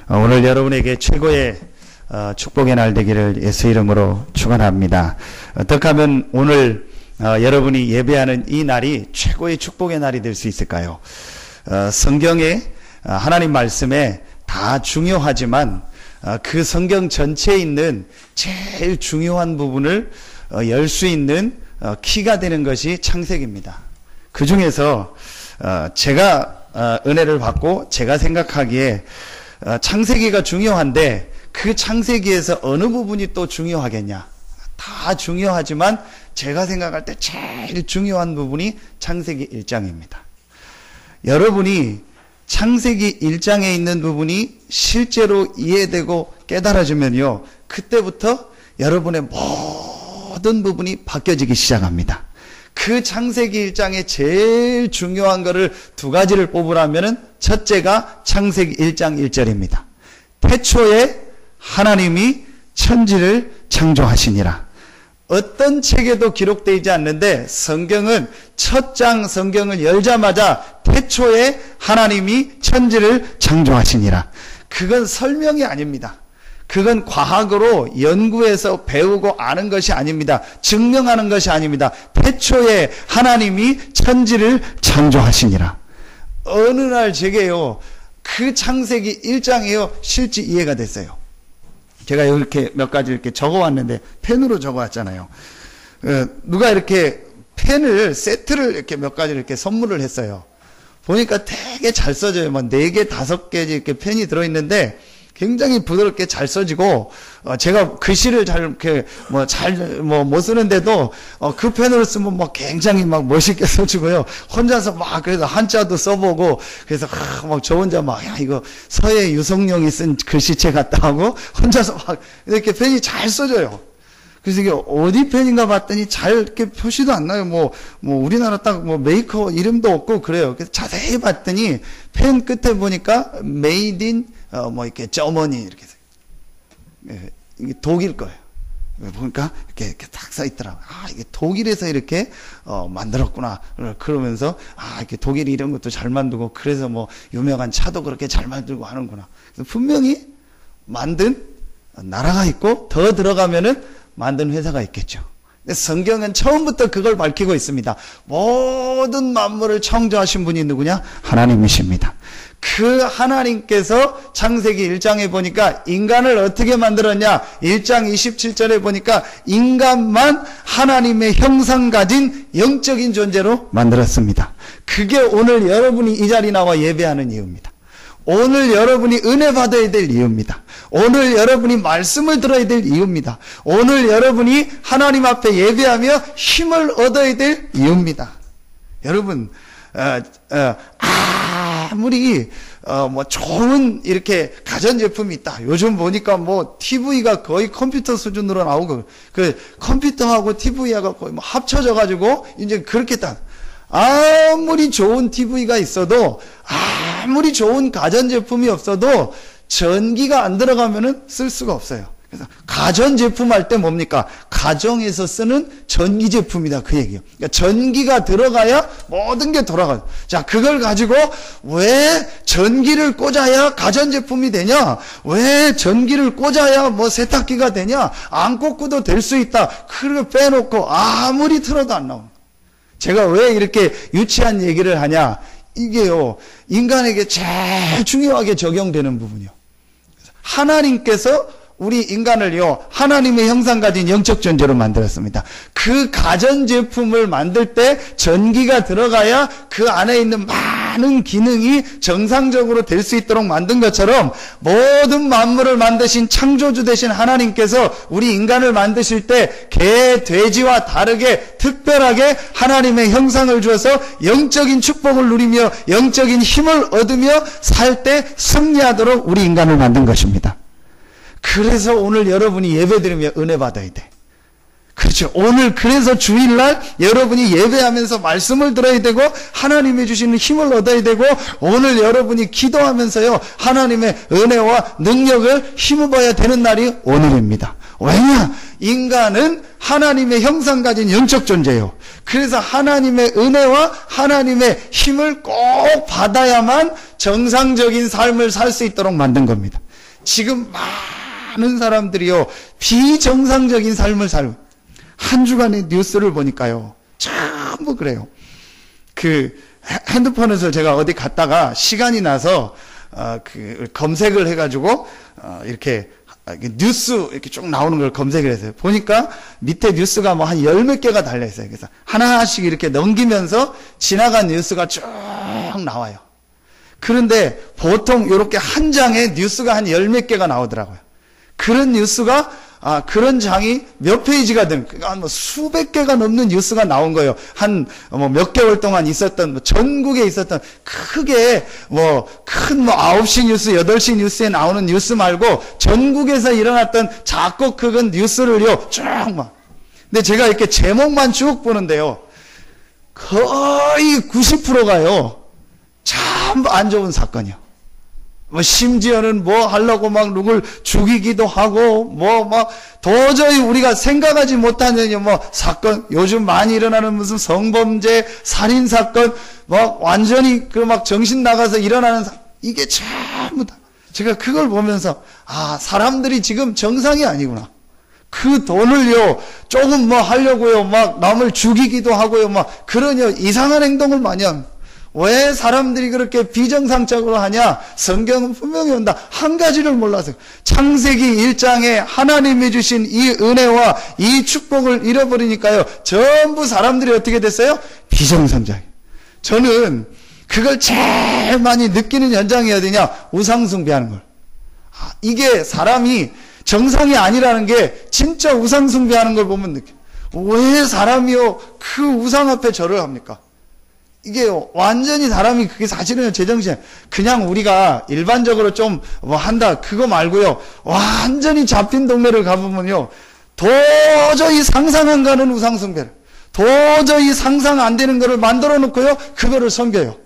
오늘 여러분에게 최고의 축복의 날 되기를 예수 이름으로 축원합니다. 어떻게 하면 오늘 여러분이 예배하는 이 날이 최고의 축복의 날이 될 수 있을까요? 성경에 하나님 말씀에 다 중요하지만 그 성경 전체에 있는 제일 중요한 부분을 열 수 있는 키가 되는 것이 창세기입니다. 그 중에서 제가 은혜를 받고 제가 생각하기에 창세기가 중요한데 그 창세기에서 어느 부분이 또 중요하겠냐? 다 중요하지만 제가 생각할 때 제일 중요한 부분이 창세기 1장입니다. 여러분이 창세기 1장에 있는 부분이 실제로 이해되고 깨달아지면요, 그때부터 여러분의 모든 부분이 바뀌어지기 시작합니다. 그 창세기 1장에 제일 중요한 거를 두 가지를 뽑으라면은 첫째가 창세기 1장 1절입니다. 태초에 하나님이 천지를 창조하시니라. 어떤 책에도 기록되지 않는데 성경은 첫 장 성경을 열자마자 태초에 하나님이 천지를 창조하시니라. 그건 설명이 아닙니다. 그건 과학으로 연구해서 배우고 아는 것이 아닙니다. 증명하는 것이 아닙니다. 태초에 하나님이 천지를 창조하시니라. 어느 날 제게요, 그 창세기 1장이요, 실제 이해가 됐어요. 제가 이렇게 몇 가지 이렇게 적어왔는데, 펜으로 적어왔잖아요. 누가 이렇게 펜을, 세트를 이렇게 몇 가지 이렇게 선물을 했어요. 보니까 되게 잘 써져요. 뭐 4개, 5개 이렇게 펜이 들어있는데, 굉장히 부드럽게 잘 써지고, 제가 글씨를 잘, 이렇게, 못 쓰는데도, 그 펜으로 쓰면 굉장히 멋있게 써지고요. 혼자서 그래서 한자도 써보고, 그래서, 저 혼자 야, 이거 서예 유성룡이 쓴 글씨체 같다 하고, 혼자서 이렇게 펜이 잘 써져요. 그래서 이게 어디 펜인가 봤더니 잘 이렇게 표시도 안 나요. 우리나라 딱 메이커 이름도 없고 그래요. 그래서 자세히 봤더니 펜 끝에 보니까 made in 이렇게 저머니 이렇게 이게 독일 거예요. 보니까 이렇게 딱 써 있더라고요. 이게 독일에서 이렇게 만들었구나. 그러면서 이렇게 독일 이런 것도 잘 만들고 그래서 유명한 차도 그렇게 잘 만들고 하는구나. 그래서 분명히 만든 나라가 있고 더 들어가면은 만든 회사가 있겠죠. 근데 성경은 처음부터 그걸 밝히고 있습니다. 모든 만물을 창조하신 분이 누구냐? 하나님이십니다. 그 하나님께서 창세기 1장에 보니까 인간을 어떻게 만들었냐? 1장 27절에 보니까 인간만 하나님의 형상 가진 영적인 존재로 만들었습니다. 그게 오늘 여러분이 이 자리 나와 예배하는 이유입니다. 오늘 여러분이 은혜 받아야 될 이유입니다. 오늘 여러분이 말씀을 들어야 될 이유입니다. 오늘 여러분이 하나님 앞에 예배하며 힘을 얻어야 될 이유입니다. 여러분, 아무리 좋은 이렇게 가전제품이 있다. 요즘 보니까 TV가 거의 컴퓨터 수준으로 나오고, 그 컴퓨터하고 TV하고 거의 합쳐져 가지고 이제 그렇게 딱, 아무리 좋은 TV가 있어도, 아무리 좋은 가전제품이 없어도 전기가 안 들어가면은 쓸 수가 없어요. 그래서 가전제품 할 때 뭡니까? 가정에서 쓰는 전기제품이다. 그 얘기예요. 그러니까 전기가 들어가야 모든 게 돌아가요. 자, 그걸 가지고 왜 전기를 꽂아야 가전제품이 되냐? 왜 전기를 꽂아야 세탁기가 되냐? 안 꽂고도 될 수 있다. 그걸 빼놓고 아무리 틀어도 안 나옵니다. 제가 왜 이렇게 유치한 얘기를 하냐? 이게요, 인간에게 제일 중요하게 적용되는 부분이요. 하나님께서 우리 인간을요, 하나님의 형상 가진 영적 존재로 만들었습니다. 그 가전제품을 만들 때 전기가 들어가야 그 안에 있는 많은 기능이 정상적으로 될 수 있도록 만든 것처럼 모든 만물을 만드신 창조주 되신 하나님께서 우리 인간을 만드실 때 개, 돼지와 다르게 특별하게 하나님의 형상을 주어서 영적인 축복을 누리며 영적인 힘을 얻으며 살 때 승리하도록 우리 인간을 만든 것입니다. 그래서 오늘 여러분이 예배드리며 은혜 받아야 돼. 그렇죠. 오늘 그래서 주일날 여러분이 예배하면서 말씀을 들어야 되고 하나님이 주시는 힘을 얻어야 되고 오늘 여러분이 기도하면서요 하나님의 은혜와 능력을 힘입어야 되는 날이 오늘입니다. 왜냐? 인간은 하나님의 형상 가진 영적 존재예요. 그래서 하나님의 은혜와 하나님의 힘을 꼭 받아야만 정상적인 삶을 살 수 있도록 만든 겁니다. 지금 많은 사람들이요, 비정상적인 삶을 살고, 한 주간의 뉴스를 보니까요, 전부 그래요. 핸드폰에서 제가 어디 갔다가 시간이 나서, 검색을 해가지고, 이렇게, 뉴스 이렇게 쭉 나오는 걸 검색을 했어요. 보니까 밑에 뉴스가 뭐 한 열 몇 개가 달려있어요. 그래서 하나씩 이렇게 넘기면서 지나간 뉴스가 쭉 나와요. 그런데 보통 이렇게 한 장에 뉴스가 한 열 몇 개가 나오더라고요. 그런 뉴스가 그런 장이 몇 페이지가 된, 그러니까 뭐 수백 개가 넘는 뉴스가 나온 거예요. 한 몇 개월 동안 있었던, 전국에 있었던 크게 큰 9시 뉴스, 8시 뉴스에 나오는 뉴스 말고 전국에서 일어났던 작고 큰 뉴스를요, 쭉 막. 근데 제가 이렇게 제목만 쭉 보는데요, 거의 90%가요, 참 안 좋은 사건이요. 심지어는 하려고 막 누굴 죽이기도 하고, 도저히 우리가 생각하지 못하는, 사건, 요즘 많이 일어나는 무슨 성범죄, 살인사건, 완전히 정신 나가서 일어나는, 이게 전부 다. 제가 그걸 보면서, 사람들이 지금 정상이 아니구나. 그 돈을요, 조금 하려고요, 남을 죽이기도 하고요, 그런 이상한 행동을 많이 합니다. 왜 사람들이 그렇게 비정상적으로 하냐? 성경은 분명히 온다. 한 가지를 몰라서. 창세기 1장에 하나님이 주신 이 은혜와 이 축복을 잃어버리니까요, 전부 사람들이 어떻게 됐어요? 비정상적. 저는 그걸 제일 많이 느끼는 현장이 어디냐? 우상숭배하는 걸. 이게 사람이 정상이 아니라는 게 진짜 우상숭배하는 걸 보면 느껴요. 왜 사람이요, 그 우상 앞에 절을 합니까? 이게 완전히 사람이 그게 사실은 제정신, 그냥 우리가 일반적으로 좀 한다, 그거 말고요, 완전히 잡힌 동네를 가보면요, 도저히 상상 안 가는 우상숭배를, 도저히 상상 안 되는 거를 만들어 놓고요, 그거를 섬겨요.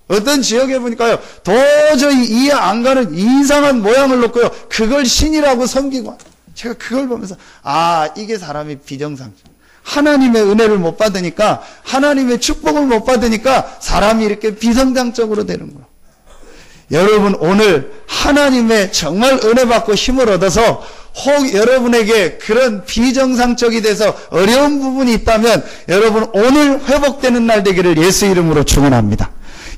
어떤 지역에 보니까요, 도저히 이해 안 가는 이상한 모양을 놓고요, 그걸 신이라고 섬기고, 제가 그걸 보면서, 이게 사람이 비정상적. 하나님의 은혜를 못 받으니까, 하나님의 축복을 못 받으니까 사람이 이렇게 비정상적으로 되는 거예요. 여러분, 오늘 하나님의 정말 은혜 받고 힘을 얻어서 혹 여러분에게 그런 비정상적이 돼서 어려운 부분이 있다면 여러분 오늘 회복되는 날 되기를 예수 이름으로 축원합니다.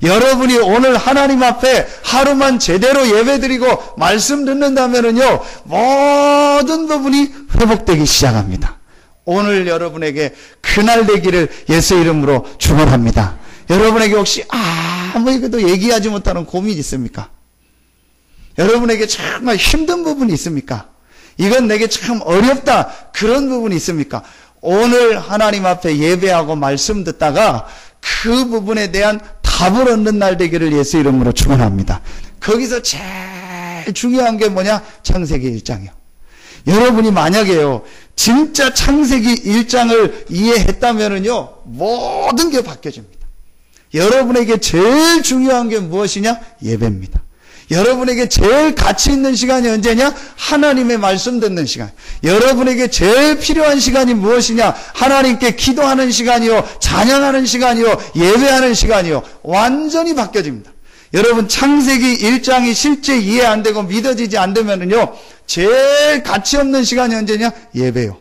여러분이 오늘 하나님 앞에 하루만 제대로 예배드리고 말씀 듣는다면은요, 모든 부분이 회복되기 시작합니다. 오늘 여러분에게 그날 되기를 예수 이름으로 축원합니다. 여러분에게 혹시 아무에게도 얘기하지 못하는 고민이 있습니까? 여러분에게 정말 힘든 부분이 있습니까? 이건 내게 참 어렵다, 그런 부분이 있습니까? 오늘 하나님 앞에 예배하고 말씀 듣다가 그 부분에 대한 답을 얻는 날 되기를 예수 이름으로 축원합니다. 거기서 제일 중요한 게 뭐냐? 창세기 1장이요. 여러분이 만약에요, 진짜 창세기 1장을 이해했다면은요, 모든 게 바뀌어집니다. 여러분에게 제일 중요한 게 무엇이냐? 예배입니다. 여러분에게 제일 가치 있는 시간이 언제냐? 하나님의 말씀 듣는 시간. 여러분에게 제일 필요한 시간이 무엇이냐? 하나님께 기도하는 시간이요, 찬양하는 시간이요, 예배하는 시간이요. 완전히 바뀌어집니다. 여러분, 창세기 1장이 실제 이해 안 되고 믿어지지 않으면은요, 제일 가치 없는 시간이 언제냐? 예배요.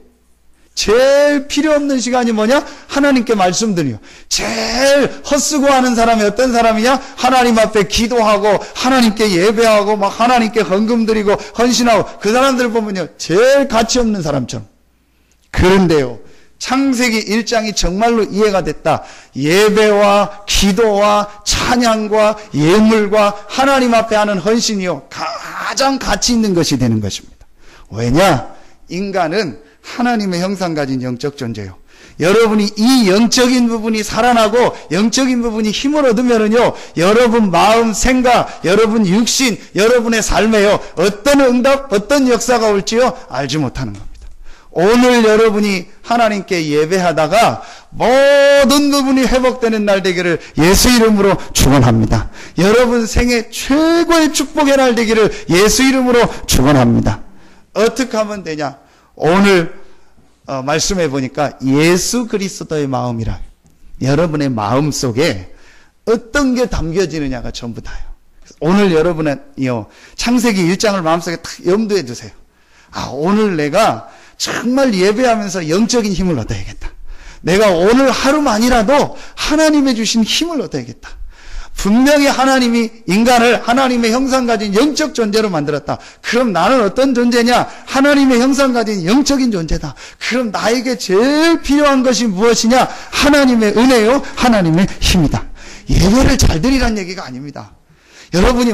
제일 필요 없는 시간이 뭐냐? 하나님께 말씀드려요. 제일 헛쓰고 하는 사람이 어떤 사람이냐? 하나님 앞에 기도하고 하나님께 예배하고 막 하나님께 헌금 드리고 헌신하고, 그 사람들 보면요, 제일 가치 없는 사람처럼. 그런데요, 창세기 1장이 정말로 이해가 됐다. 예배와 기도와 찬양과 예물과 하나님 앞에 하는 헌신이요, 가장 가치 있는 것이 되는 것입니다. 왜냐? 인간은 하나님의 형상 가진 영적 존재요. 여러분이 이 영적인 부분이 살아나고 영적인 부분이 힘을 얻으면은요, 여러분 마음, 생각, 여러분 육신, 여러분의 삶에요, 어떤 응답, 어떤 역사가 올지요, 알지 못하는 겁니다. 오늘 여러분이 하나님께 예배하다가 모든 부분이 회복되는 날 되기를 예수 이름으로 축원합니다. 여러분 생애 최고의 축복의 날 되기를 예수 이름으로 축원합니다. 어떻게 하면 되냐? 오늘 말씀해 보니까 예수 그리스도의 마음이라. 여러분의 마음 속에 어떤 게 담겨지느냐가 전부 다예요. 오늘 여러분은 창세기 1장을 마음속에 딱 염두에 두세요. 오늘 내가 정말 예배하면서 영적인 힘을 얻어야겠다. 내가 오늘 하루만이라도 하나님의 주신 힘을 얻어야겠다. 분명히 하나님이 인간을 하나님의 형상 가진 영적 존재로 만들었다. 그럼 나는 어떤 존재냐? 하나님의 형상 가진 영적인 존재다. 그럼 나에게 제일 필요한 것이 무엇이냐? 하나님의 은혜요, 하나님의 힘이다. 예배를 잘 드리란 얘기가 아닙니다. 여러분이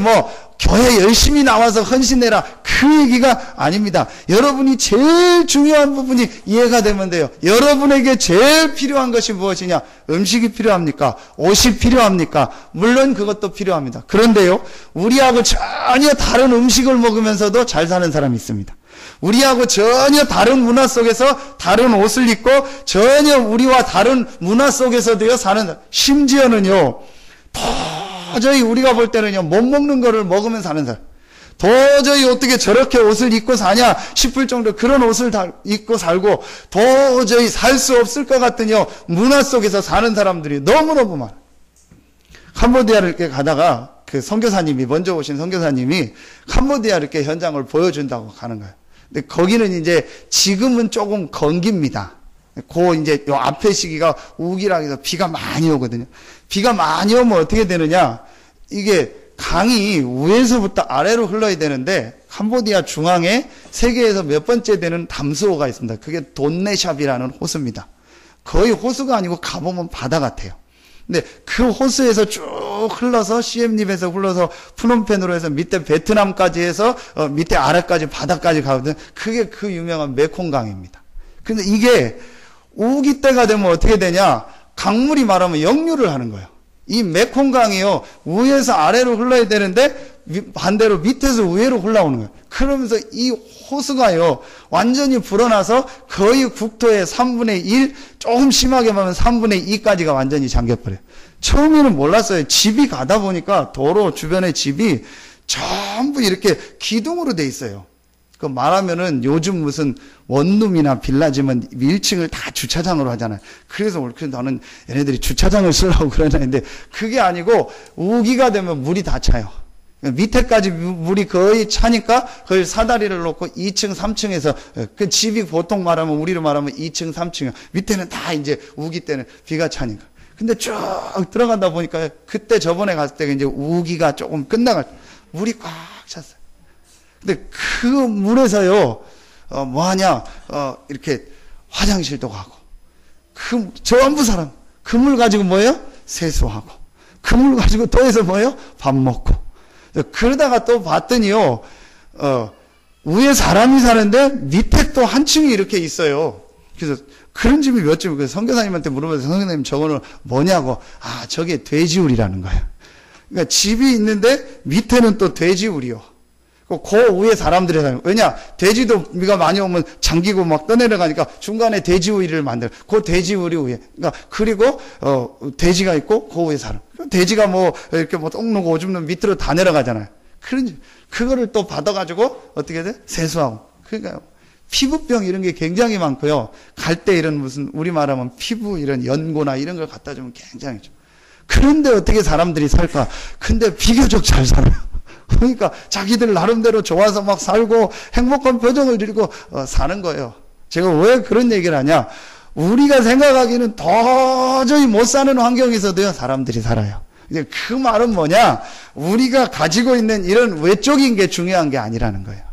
교회 열심히 나와서 헌신해라, 그 얘기가 아닙니다. 여러분이 제일 중요한 부분이 이해가 되면 돼요. 여러분에게 제일 필요한 것이 무엇이냐? 음식이 필요합니까? 옷이 필요합니까? 물론 그것도 필요합니다. 그런데요, 우리하고 전혀 다른 음식을 먹으면서도 잘 사는 사람이 있습니다. 우리하고 전혀 다른 문화 속에서 다른 옷을 입고 전혀 우리와 다른 문화 속에서도요 사는, 심지어는요 도저히 우리가 볼 때는요 못 먹는 거를 먹으면 사는 사람, 도저히 어떻게 저렇게 옷을 입고 사냐 싶을 정도 그런 옷을 다 입고 살고 도저히 살 수 없을 것 같은 문화 속에서 사는 사람들이 너무너무 많아요. 캄보디아를 이렇게 가다가 그 선교사님이, 먼저 오신 선교사님이 캄보디아 이렇게 현장을 보여준다고 가는 거예요. 근데 거기는 이제 지금은 조금 건깁니다. 이제 요 앞에 시기가 우기라 해서 비가 많이 오거든요. 비가 많이 오면 어떻게 되느냐? 이게 강이 위에서부터 아래로 흘러야 되는데 캄보디아 중앙에 세계에서 몇 번째 되는 담수호가 있습니다. 그게 돈네샵이라는 호수입니다. 거의 호수가 아니고 가보면 바다 같아요. 근데 그 호수에서 쭉 흘러서 시엠립에서 흘러서 푸놈펜으로 해서 밑에 베트남까지 해서 밑에 아래까지 바다까지 가거든요. 그게 그 유명한 메콩강입니다. 근데 이게 우기 때가 되면 어떻게 되냐? 강물이 말하면 역류를 하는 거예요. 이 메콩강이요 위에서 아래로 흘러야 되는데 반대로 밑에서 위로 흘러오는 거예요. 그러면서 이 호수가요 완전히 불어나서 거의 국토의 3분의 1, 조금 심하게 보면 3분의 2까지가 완전히 잠겨버려요. 처음에는 몰랐어요. 집이 가다 보니까 도로 주변의 집이 전부 이렇게 기둥으로 돼 있어요. 그 말하면은 요즘 무슨 원룸이나 빌라지면 1층을 다 주차장으로 하잖아요. 그래서 나는 얘네들이 주차장을 쓰려고 그러는데 그게 아니고 우기가 되면 물이 다 차요. 밑에까지 물이 거의 차니까 거의 사다리를 놓고 2층, 3층에서 그 집이 보통 말하면 우리로 말하면 2층, 3층 밑에는 다 이제 우기 때는 비가 차니까. 근데 쭉 들어간다 보니까 그때 저번에 갔을 때 이제 우기가 조금 끝나갈 물이 꽉 찼어요. 근데 그 물에서요, 이렇게 화장실도 가고, 전부 사람, 그 물 가지고 뭐예요? 세수하고, 그 물 가지고 또 해서 뭐예요? 밥 먹고. 그러다가 또 봤더니요, 위에 사람이 사는데 밑에 또 한 층이 이렇게 있어요. 그래서 그런 집이 몇 집, 선교사님한테 물어봐서 선교사님 저거는 뭐냐고, 저게 돼지우리라는 거예요. 그러니까 집이 있는데 밑에는 또 돼지우리요. 그 위에 사람들이 살아요. 왜냐? 돼지도 비가 많이 오면 잠기고 막 떠내려가니까 중간에 돼지우리를 만들어. 그 돼지우리 위에. 그러니까, 그리고, 돼지가 있고, 그 위에 사람. 돼지가 이렇게 똥 누고 오줌 누면 밑으로 다 내려가잖아요. 그거를 또 받아가지고, 어떻게 돼? 세수하고. 그러니까요. 피부병 이런 게 굉장히 많고요. 갈 때 이런 무슨, 우리 말하면 피부 이런 연고나 이런 걸 갖다 주면 굉장히 좀. 그런데 어떻게 사람들이 살까? 근데 비교적 잘 살아요. 그러니까 자기들 나름대로 좋아서 막 살고 행복한 표정을 들고 사는 거예요. 제가 왜 그런 얘기를 하냐? 우리가 생각하기는 도저히 못 사는 환경에서도요 사람들이 살아요. 그 말은 뭐냐? 우리가 가지고 있는 이런 외적인 게 중요한 게 아니라는 거예요.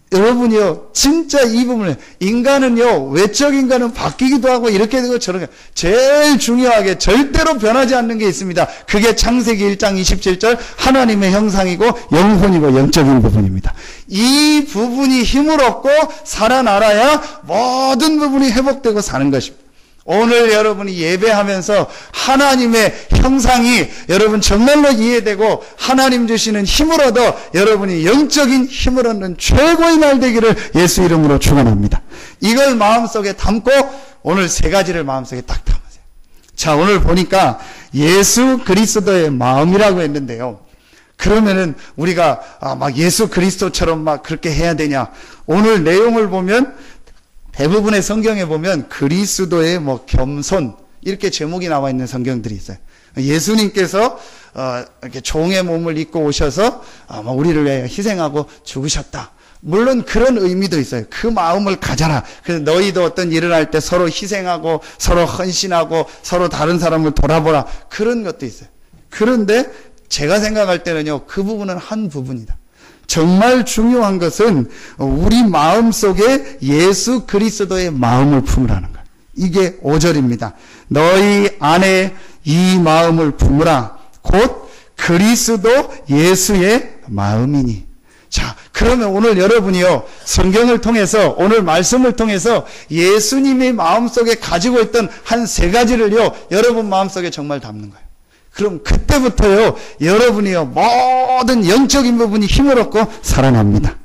여러분이요, 진짜 이 부분을, 인간은요, 외적인 거는 바뀌기도 하고, 이렇게 되고, 저렇게, 제일 중요하게, 절대로 변하지 않는 게 있습니다. 그게 창세기 1장 27절, 하나님의 형상이고, 영혼이고, 영적인 부분입니다. 이 부분이 힘을 얻고, 살아나라야, 모든 부분이 회복되고 사는 것입니다. 오늘 여러분이 예배하면서 하나님의 형상이 여러분 정말로 이해되고 하나님 주시는 힘을 얻어 여러분이 영적인 힘을 얻는 최고의 날 되기를 예수 이름으로 축원합니다. 이걸 마음속에 담고 오늘 세 가지를 마음속에 딱 담으세요. 자, 오늘 보니까 예수 그리스도의 마음이라고 했는데요. 그러면은 우리가 막 예수 그리스도처럼 막 그렇게 해야 되냐? 오늘 내용을 보면 대부분의 성경에 보면 그리스도의 뭐 겸손 이렇게 제목이 나와 있는 성경들이 있어요. 예수님께서 이렇게 종의 몸을 입고 오셔서 우리를 위해 희생하고 죽으셨다. 물론 그런 의미도 있어요. 그 마음을 가져라. 그래서 너희도 어떤 일을 할 때 서로 희생하고 서로 헌신하고 서로 다른 사람을 돌아보라. 그런 것도 있어요. 그런데 제가 생각할 때는요, 그 부분은 한 부분이다. 정말 중요한 것은 우리 마음 속에 예수 그리스도의 마음을 품으라는 거예요. 이게 5절입니다. 너희 안에 이 마음을 품으라. 곧 그리스도 예수의 마음이니. 자, 그러면 오늘 여러분이요, 성경을 통해서, 오늘 말씀을 통해서 예수님의 마음속에 가지고 있던 한 3가지를요, 여러분 마음속에 정말 담는 거예요. 그럼 그때부터요, 여러분이요, 모든 영적인 부분이 힘을 얻고 살아납니다.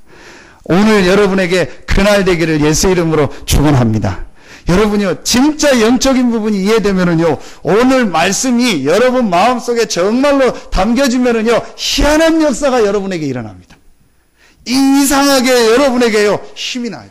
오늘 여러분에게 그날 되기를 예수 이름으로 축원합니다. 여러분이요, 진짜 영적인 부분이 이해되면은요, 오늘 말씀이 여러분 마음속에 정말로 담겨지면은요, 희한한 역사가 여러분에게 일어납니다. 이상하게 여러분에게요, 힘이 나요.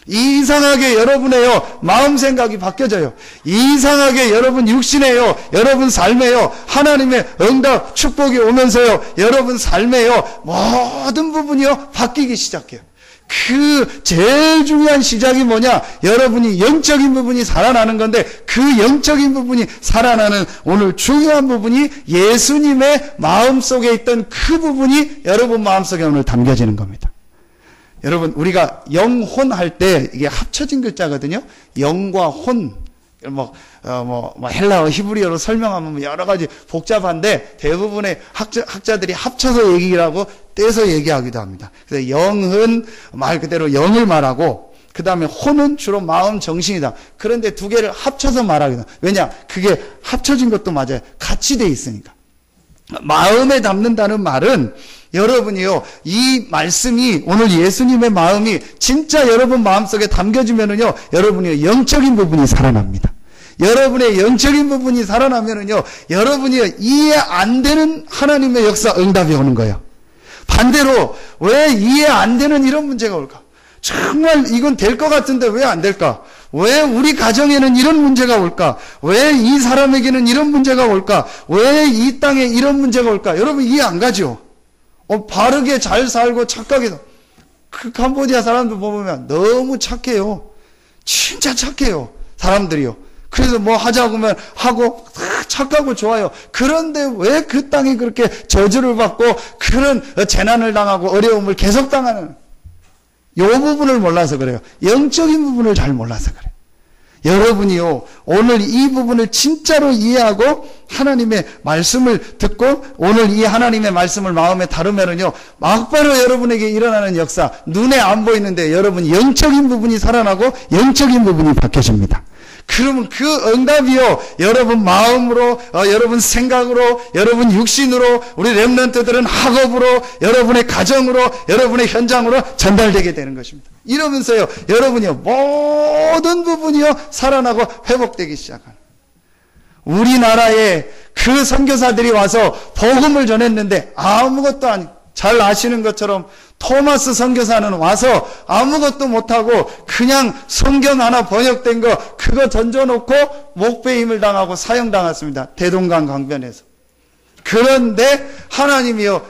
이상하게 여러분의요, 마음 생각이 바뀌어져요. 이상하게 여러분 육신에요, 여러분 삶에요, 하나님의 응답, 축복이 오면서요, 여러분 삶에요, 모든 부분이요, 바뀌기 시작해요. 그 제일 중요한 시작이 뭐냐? 여러분이 영적인 부분이 살아나는 건데, 그 영적인 부분이 살아나는 오늘 중요한 부분이 예수님의 마음속에 있던 그 부분이 여러분 마음속에 오늘 담겨지는 겁니다. 여러분, 우리가 영혼 할 때 이게 합쳐진 글자거든요. 영과 혼. 헬라어, 히브리어로 설명하면 여러 가지 복잡한데 대부분의 학자들이 합쳐서 얘기를 하고 떼서 얘기하기도 합니다. 그래서 영은 말 그대로 영을 말하고, 그 다음에 혼은 주로 마음, 정신이다. 그런데 2개를 합쳐서 말하기도 합니다. 왜냐? 그게 합쳐진 것도 맞아요. 같이 돼 있으니까. 마음에 담는다는 말은 여러분이요, 이 말씀이 오늘 예수님의 마음이 진짜 여러분 마음속에 담겨지면은요, 여러분이 영적인 부분이 살아납니다. 여러분의 영적인 부분이 살아나면은요, 여러분이 이해 안 되는 하나님의 역사, 응답이 오는 거예요. 반대로 왜 이해 안 되는 이런 문제가 올까? 정말 이건 될 것 같은데 왜 안 될까? 왜 우리 가정에는 이런 문제가 올까? 왜 이 사람에게는 이런 문제가 올까? 왜 이 땅에 이런 문제가 올까? 여러분 이해 안 가죠? 바르게 잘 살고 착하게, 그 캄보디아 사람들 보면 너무 착해요. 진짜 착해요. 사람들이요. 그래서 뭐 하자고 하면 하고 착하고 좋아요. 그런데 왜 그 땅이 그렇게 저주를 받고 그런 재난을 당하고 어려움을 계속 당하는, 이 부분을 몰라서 그래요. 영적인 부분을 잘 몰라서 그래요. 여러분이요, 오늘 이 부분을 진짜로 이해하고 하나님의 말씀을 듣고 오늘 이 하나님의 말씀을 마음에 다루면은요, 막바로 여러분에게 일어나는 역사, 눈에 안 보이는데 여러분 영적인 부분이 살아나고 영적인 부분이 바뀌어집니다. 그러면 그 응답이요, 여러분 마음으로, 여러분 생각으로, 여러분 육신으로, 우리 렘넌트들은 학업으로, 여러분의 가정으로, 여러분의 현장으로 전달되게 되는 것입니다. 이러면서요, 여러분이요, 모든 부분이요, 살아나고 회복되기 시작하는. 우리나라에 그 선교사들이 와서 복음을 전했는데 아무것도 아니고, 잘 아시는 것처럼 토마스 선교사는 와서 아무것도 못하고 그냥 성경 하나 번역된 거 그거 던져놓고 목배임을 당하고 사형당했습니다. 대동강 강변에서. 그런데 하나님이요,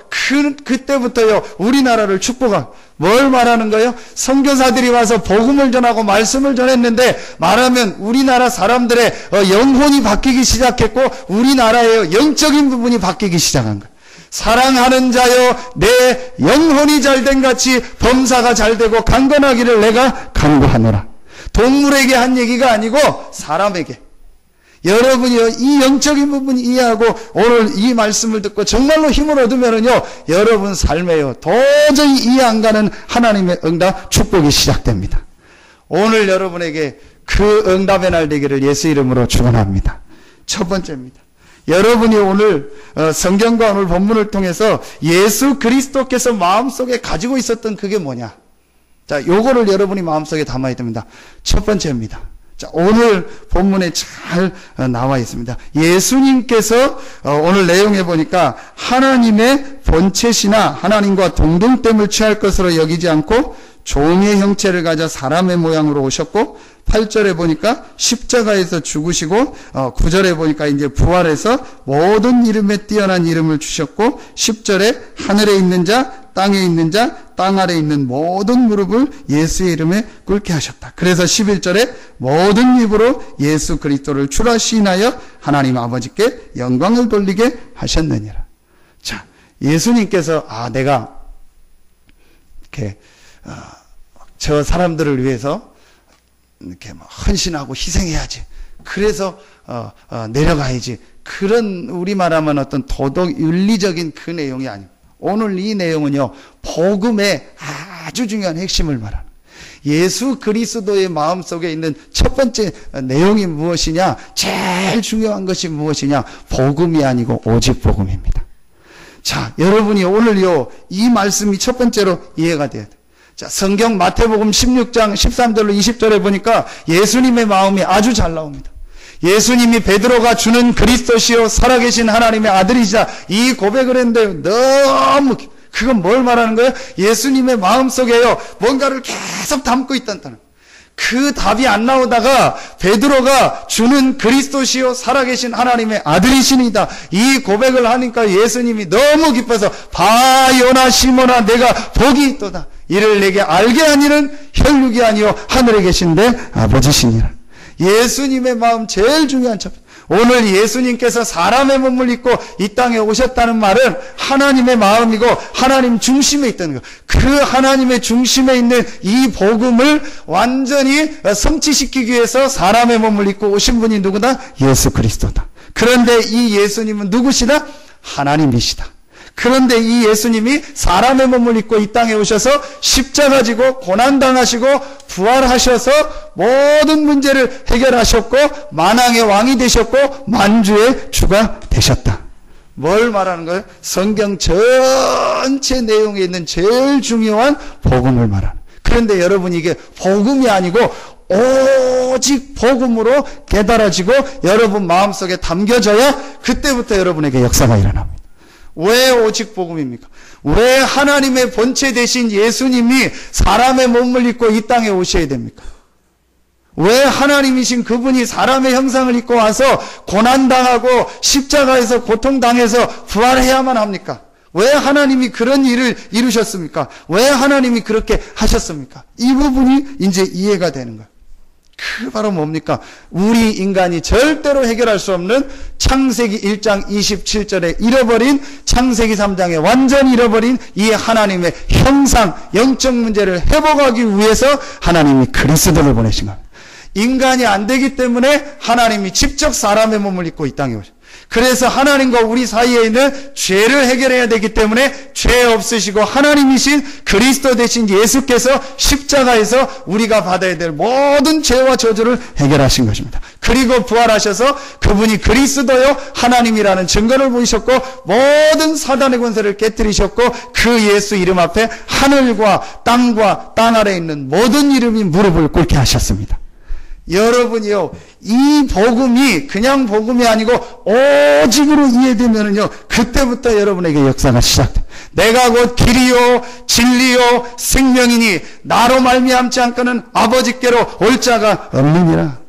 그때부터요, 우리나라를 축복하고, 뭘 말하는 거예요? 선교사들이 와서 복음을 전하고 말씀을 전했는데 말하면 우리나라 사람들의 영혼이 바뀌기 시작했고 우리나라의 영적인 부분이 바뀌기 시작한 거예요. 사랑하는 자여, 내 영혼이 잘된 같이 범사가 잘되고 강건하기를 내가 간구하노라. 동물에게 한 얘기가 아니고 사람에게. 여러분이요, 이 영적인 부분 이해하고 오늘 이 말씀을 듣고 정말로 힘을 얻으면은요, 여러분 삶에요, 도저히 이해 안 가는 하나님의 응답, 축복이 시작됩니다. 오늘 여러분에게 그 응답의 날 되기를 예수 이름으로 축원합니다. 첫 번째입니다. 여러분이 오늘 성경과 오늘 본문을 통해서 예수 그리스도께서 마음속에 가지고 있었던 그게 뭐냐? 자, 요거를 여러분이 마음속에 담아야 됩니다. 첫 번째입니다. 자, 오늘 본문에 잘 나와 있습니다. 예수님께서 오늘 내용에 보니까 하나님의 본체시나 하나님과 동등됨을 취할 것으로 여기지 않고 종의 형체를 가져 사람의 모양으로 오셨고 8절에 보니까 십자가에서 죽으시고 9절에 보니까 이제 부활해서 모든 이름에 뛰어난 이름을 주셨고 10절에 하늘에 있는 자, 땅에 있는 자, 땅 아래 있는 모든 무릎을 예수의 이름에 꿇게 하셨다. 그래서 11절에 모든 입으로 예수 그리스도를 주라 시인하여 하나님 아버지께 영광을 돌리게 하셨느니라. 자, 예수님께서 내가 이렇게 저 사람들을 위해서 이렇게 헌신하고 희생해야지. 그래서 내려가야지. 그런 우리 말하면 어떤 도덕 윤리적인 그 내용이 아닙니다. 오늘 이 내용은요, 복음의 아주 중요한 핵심을 말하는 예수 그리스도의 마음속에 있는 첫 번째 내용이 무엇이냐? 제일 중요한 것이 무엇이냐? 복음이 아니고 오직 복음입니다. 자, 여러분이 오늘요, 이 말씀이 첫 번째로 이해가 돼야 돼요. 자, 성경 마태복음 16장 13절로 20절에 보니까 예수님의 마음이 아주 잘 나옵니다. 예수님이 베드로가 주는 그리스도시요 살아계신 하나님의 아들이시다 이 고백을 했는데 너무 그건 뭘 말하는 거예요? 예수님의 마음속에요 뭔가를 계속 담고 있다는 그 답이 안 나오다가 베드로가 주는 그리스도시요 살아계신 하나님의 아들이시니다 이 고백을 하니까 예수님이 너무 기뻐서 봐 요나 시몬아 내가 복이 있도다 이를 내게 알게 하니는 혈육이 아니요 하늘에 계신 내 아버지시니라. 예수님의 마음 제일 중요한 첫 오늘 예수님께서 사람의 몸을 입고 이 땅에 오셨다는 말은 하나님의 마음이고 하나님 중심에 있다는 것. 그 하나님의 중심에 있는 이 복음을 완전히 성취시키기 위해서 사람의 몸을 입고 오신 분이 누구다? 예수 그리스도다. 그런데 이 예수님은 누구시다? 하나님이시다. 그런데 이 예수님이 사람의 몸을 입고 이 땅에 오셔서 십자가 지고 고난당하시고 부활하셔서 모든 문제를 해결하셨고 만왕의 왕이 되셨고 만주의 주가 되셨다. 뭘 말하는 거예요? 성경 전체 내용에 있는 제일 중요한 복음을 말하는. 그런데 여러분 이게 복음이 아니고 오직 복음으로 깨달아지고 여러분 마음속에 담겨져야 그때부터 여러분에게 역사가 일어납니다. 왜 오직 복음입니까? 왜 하나님의 본체 되신 예수님이 사람의 몸을 입고 이 땅에 오셔야 됩니까? 왜 하나님이신 그분이 사람의 형상을 입고 와서 고난당하고 십자가에서 고통당해서 부활해야만 합니까? 왜 하나님이 그런 일을 이루셨습니까? 왜 하나님이 그렇게 하셨습니까? 이 부분이 이제 이해가 되는 거예요. 그 바로 뭡니까? 우리 인간이 절대로 해결할 수 없는 창세기 1장 27절에 잃어버린 창세기 3장에 완전히 잃어버린 이 하나님의 형상, 영적 문제를 회복하기 위해서 하나님이 그리스도를 보내신 겁니다. 인간이 안 되기 때문에 하나님이 직접 사람의 몸을 입고 이 땅에 오셨습니다. 그래서 하나님과 우리 사이에 있는 죄를 해결해야 되기 때문에 죄 없으시고 하나님이신 그리스도 되신 예수께서 십자가에서 우리가 받아야 될 모든 죄와 저주를 해결하신 것입니다. 그리고 부활하셔서 그분이 그리스도요 하나님이라는 증거를 보이셨고 모든 사단의 권세를 깨뜨리셨고 그 예수 이름 앞에 하늘과 땅 아래에 있는 모든 이름이 무릎을 꿇게 하셨습니다. 여러분이요, 이 복음이 그냥 복음이 아니고 오직으로 이해되면은요, 그때부터 여러분에게 역사가 시작돼. 내가 곧 길이요, 진리요, 생명이니 나로 말미암지 않고는 아버지께로 올 자가 없느니라.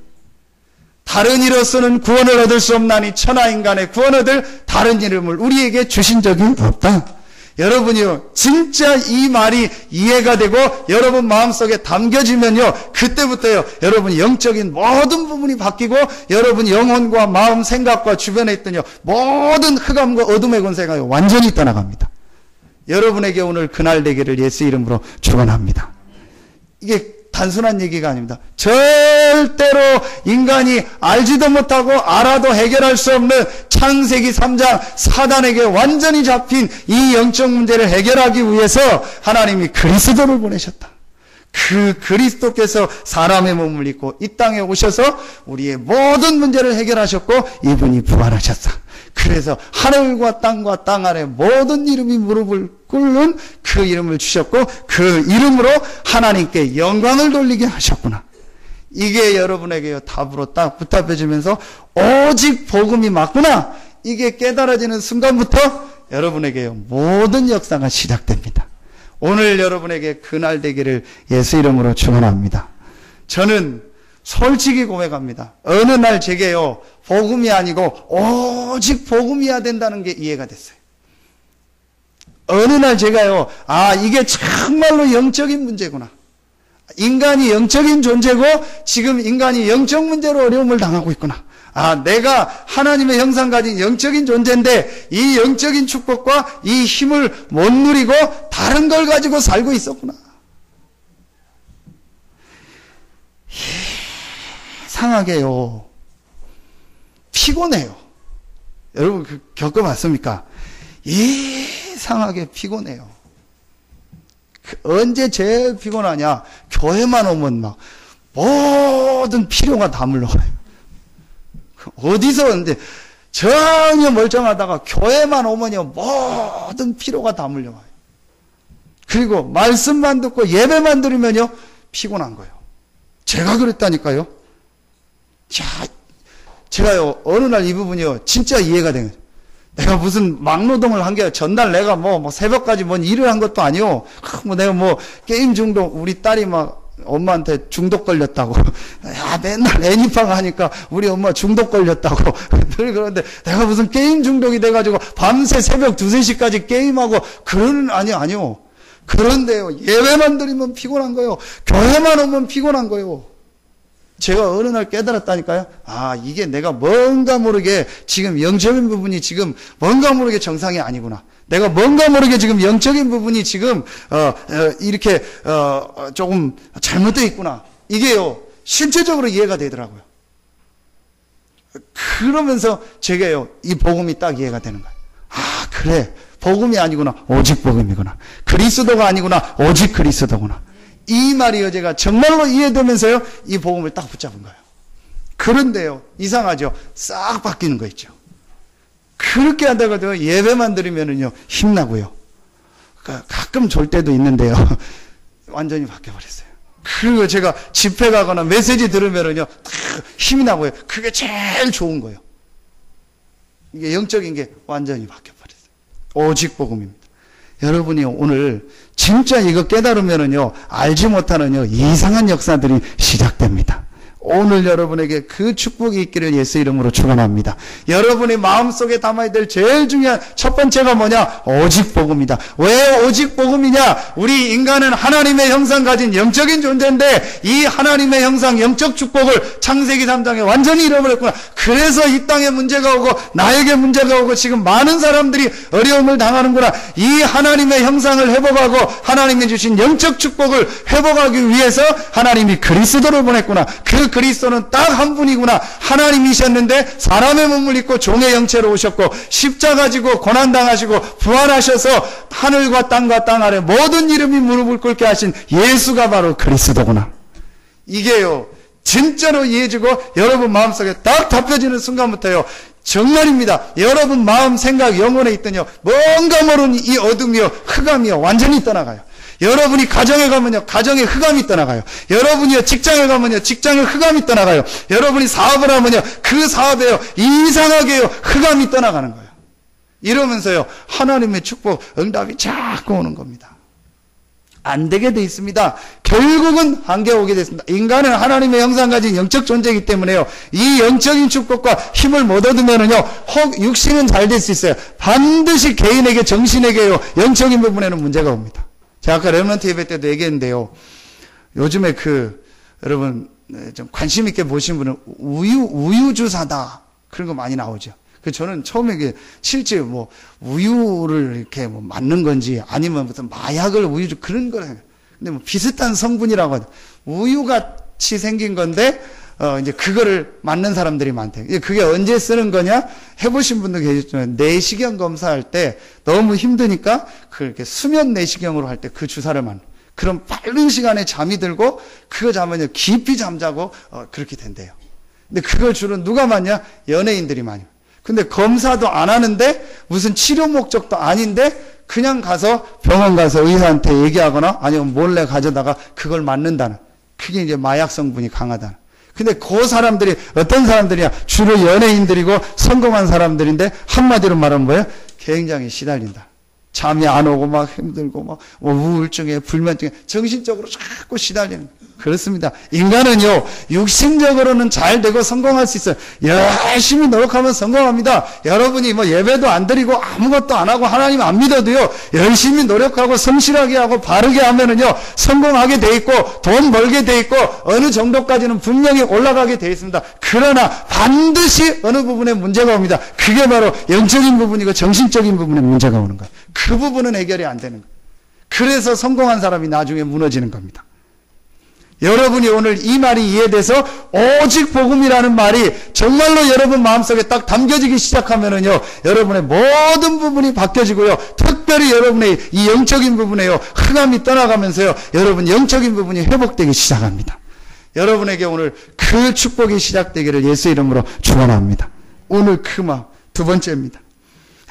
다른 이로서는 구원을 얻을 수 없나니 천하인간의 구원 얻을 다른 이름을 우리에게 주신 적이 없다. 여러분이요, 진짜 이 말이 이해가 되고 여러분 마음속에 담겨지면요, 그때부터요, 여러분이 영적인 모든 부분이 바뀌고 여러분 영혼과 마음, 생각과 주변에 있던 모든 흑암과 어둠의 권세가 완전히 떠나갑니다. 여러분에게 오늘 그날 되기를 예수 이름으로 축원합니다. 이게 단순한 얘기가 아닙니다. 절대로 인간이 알지도 못하고 알아도 해결할 수 없는 창세기 3장 사단에게 완전히 잡힌 이 영적 문제를 해결하기 위해서 하나님이 그리스도를 보내셨다. 그 그리스도께서 사람의 몸을 입고 이 땅에 오셔서 우리의 모든 문제를 해결하셨고 이분이 부활하셨다. 그래서 하늘과 땅 아래 모든 이름이 무릎을 꿇는 그 이름을 주셨고 그 이름으로 하나님께 영광을 돌리게 하셨구나. 이게 여러분에게 답으로 딱 부탁해주면서 오직 복음이 맞구나. 이게 깨달아지는 순간부터 여러분에게 모든 역사가 시작됩니다. 오늘 여러분에게 그날 되기를 예수 이름으로 축원합니다. 저는 솔직히 고백합니다. 어느 날 제게요, 복음이 아니고 오직 복음이어야 된다는 게 이해가 됐어요. 어느 날 제가요, 이게 정말로 영적인 문제구나. 인간이 영적인 존재고 지금 인간이 영적 문제로 어려움을 당하고 있구나. 내가 하나님의 형상 가진 영적인 존재인데 이 영적인 축복과 이 힘을 못 누리고 다른 걸 가지고 살고 있었구나. 이상하게요, 피곤해요. 여러분 겪어봤습니까? 이상하게 피곤해요. 언제 제일 피곤하냐? 교회만 오면 막 모든 필요가 다 물러가요. 어디서 근데 전혀 멀쩡하다가 교회만 오면요, 모든 피로가 다 물려와요. 그리고 말씀만 듣고 예배만 드리면요, 피곤한 거예요. 제가 그랬다니까요. 자, 제가요, 어느 날 이 부분이요, 진짜 이해가 되는 거예요. 내가 무슨 막노동을 한 게, 전날 내가 뭐 새벽까지 뭔 일을 한 것도 아니요. 내가 게임 중독, 우리 딸이 막 엄마한테 중독 걸렸다고. 맨날 애니팡 하니까 우리 엄마 중독 걸렸다고. 늘 그런데 내가 무슨 게임 중독이 돼가지고 밤새 새벽 2, 3시까지 게임하고, 아니요. 그런데요, 예배만 드리면 피곤한 거예요. 교회만 오면 피곤한 거예요. 제가 어느 날 깨달았다니까요. 이게 내가 뭔가 모르게 지금 영적인 부분이 지금 뭔가 모르게 정상이 아니구나. 내가 뭔가 모르게 지금 영적인 부분이 지금 이렇게 조금 잘못되어 있구나. 이게요, 실제적으로 이해가 되더라고요. 그러면서 제가요, 이 복음이 딱 이해가 되는 거예요. 그래, 복음이 아니구나, 오직 복음이구나. 그리스도가 아니구나, 오직 그리스도구나. 이 말이요, 제가 정말로 이해되면서요, 이 복음을 딱 붙잡은 거예요. 그런데요, 이상하죠? 싹 바뀌는 거 있죠. 그렇게 하다가도 예배만 드리면은요, 힘나고요. 가끔 졸 때도 있는데요, 완전히 바뀌어버렸어요. 그리고 제가 집회 가거나 메시지 들으면은요, 힘이 나고요. 그게 제일 좋은 거예요. 이게 영적인 게 완전히 바뀌어버렸어요. 오직 복음입니다. 여러분이 오늘 진짜 이거 깨달으면은요, 알지 못하는요, 이상한 역사들이 시작됩니다. 오늘 여러분에게 그 축복이 있기를 예수 이름으로 축원합니다. 여러분의 마음속에 담아야 될 제일 중요한 첫 번째가 뭐냐? 오직 복음이다. 왜 오직 복음이냐? 우리 인간은 하나님의 형상 가진 영적인 존재인데 이 하나님의 형상 영적 축복을 창세기 3장에 완전히 잃어버렸구나. 그래서 이 땅에 문제가 오고 나에게 문제가 오고 지금 많은 사람들이 어려움을 당하는구나. 이 하나님의 형상을 회복하고 하나님이 주신 영적 축복을 회복하기 위해서 하나님이 그리스도를 보냈구나. 그 그리스도는 딱 한 분이구나. 하나님이셨는데 사람의 몸을 입고 종의 형체로 오셨고 십자가 지고 고난당하시고 부활하셔서 하늘과 땅과 땅 아래 모든 이름이 무릎을 꿇게 하신 예수가 바로 그리스도구나. 이게요, 진짜로 이해지고 여러분 마음속에 딱 잡혀지는 순간부터요, 정말입니다. 여러분 마음, 생각, 영혼에 있더니요, 뭔가 모르는 이 어둠이요, 흑암이요, 완전히 떠나가요. 여러분이 가정에 가면요, 가정에 흑암이 떠나가요. 여러분이요, 직장에 가면요, 직장에 흑암이 떠나가요. 여러분이 사업을 하면요, 그 사업에요, 이상하게요, 흑암이 떠나가는 거예요. 이러면서요, 하나님의 축복, 응답이 자꾸 오는 겁니다. 안 되게 돼 있습니다. 결국은 한계가 오게 됐습니다. 인간은 하나님의 형상 가진 영적 존재이기 때문에요, 이 영적인 축복과 힘을 못 얻으면은요, 혹 육신은 잘 될 수 있어요. 반드시 개인에게, 정신에게요, 영적인 부분에는 문제가 옵니다. 제가 아까 렘넌트 예배 때도 얘기했는데요, 요즘에 여러분 좀 관심 있게 보신 분은 우유주사다, 그런 거 많이 나오죠. 저는 처음에 이게 실제 우유를 이렇게 맞는 건지 아니면 무슨 마약을 우유주 그런 거예요. 근데 비슷한 성분이라고 하죠. 우유같이 생긴 건데 이제 그거를 맞는 사람들이 많대요. 그게 언제 쓰는 거냐? 해보신 분도 계시지만 내시경 검사할 때 너무 힘드니까 그렇게 수면 내시경으로 할 때 그 주사를 맞는. 그럼 빠른 시간에 잠이 들고 그거 자면요, 깊이 잠자고 그렇게 된대요. 근데 그걸 주로 누가 맞냐? 연예인들이 많이. 근데 검사도 안 하는데 무슨 치료 목적도 아닌데 그냥 가서 병원 가서 의사한테 얘기하거나 아니면 몰래 가져다가 그걸 맞는다는. 그게 이제 마약 성분이 강하다는. 근데 그 사람들이 어떤 사람들이야? 주로 연예인들이고 성공한 사람들인데 한마디로 말하면 뭐예요? 굉장히 시달린다. 잠이 안 오고 막 힘들고 막 우울증에 불면증에 정신적으로 자꾸 시달리는 거예요. 그렇습니다. 인간은요, 육신적으로는 잘 되고 성공할 수 있어요. 열심히 노력하면 성공합니다. 여러분이 뭐 예배도 안 드리고 아무것도 안 하고 하나님 안 믿어도요, 열심히 노력하고 성실하게 하고 바르게 하면은요, 성공하게 돼 있고, 돈 벌게 돼 있고, 어느 정도까지는 분명히 올라가게 돼 있습니다. 그러나 반드시 어느 부분에 문제가 옵니다. 그게 바로 영적인 부분이고 정신적인 부분에 문제가 오는 거예요. 그 부분은 해결이 안 되는 거예요. 그래서 성공한 사람이 나중에 무너지는 겁니다. 여러분이 오늘 이 말이 이해돼서 오직 복음이라는 말이 정말로 여러분 마음속에 딱 담겨지기 시작하면은요, 여러분의 모든 부분이 바뀌어지고요, 특별히 여러분의 이 영적인 부분에요, 흑암이 떠나가면서요, 여러분 영적인 부분이 회복되기 시작합니다. 여러분에게 오늘 그 축복이 시작되기를 예수 이름으로 축원합니다. 오늘 그 마음, 두 번째입니다.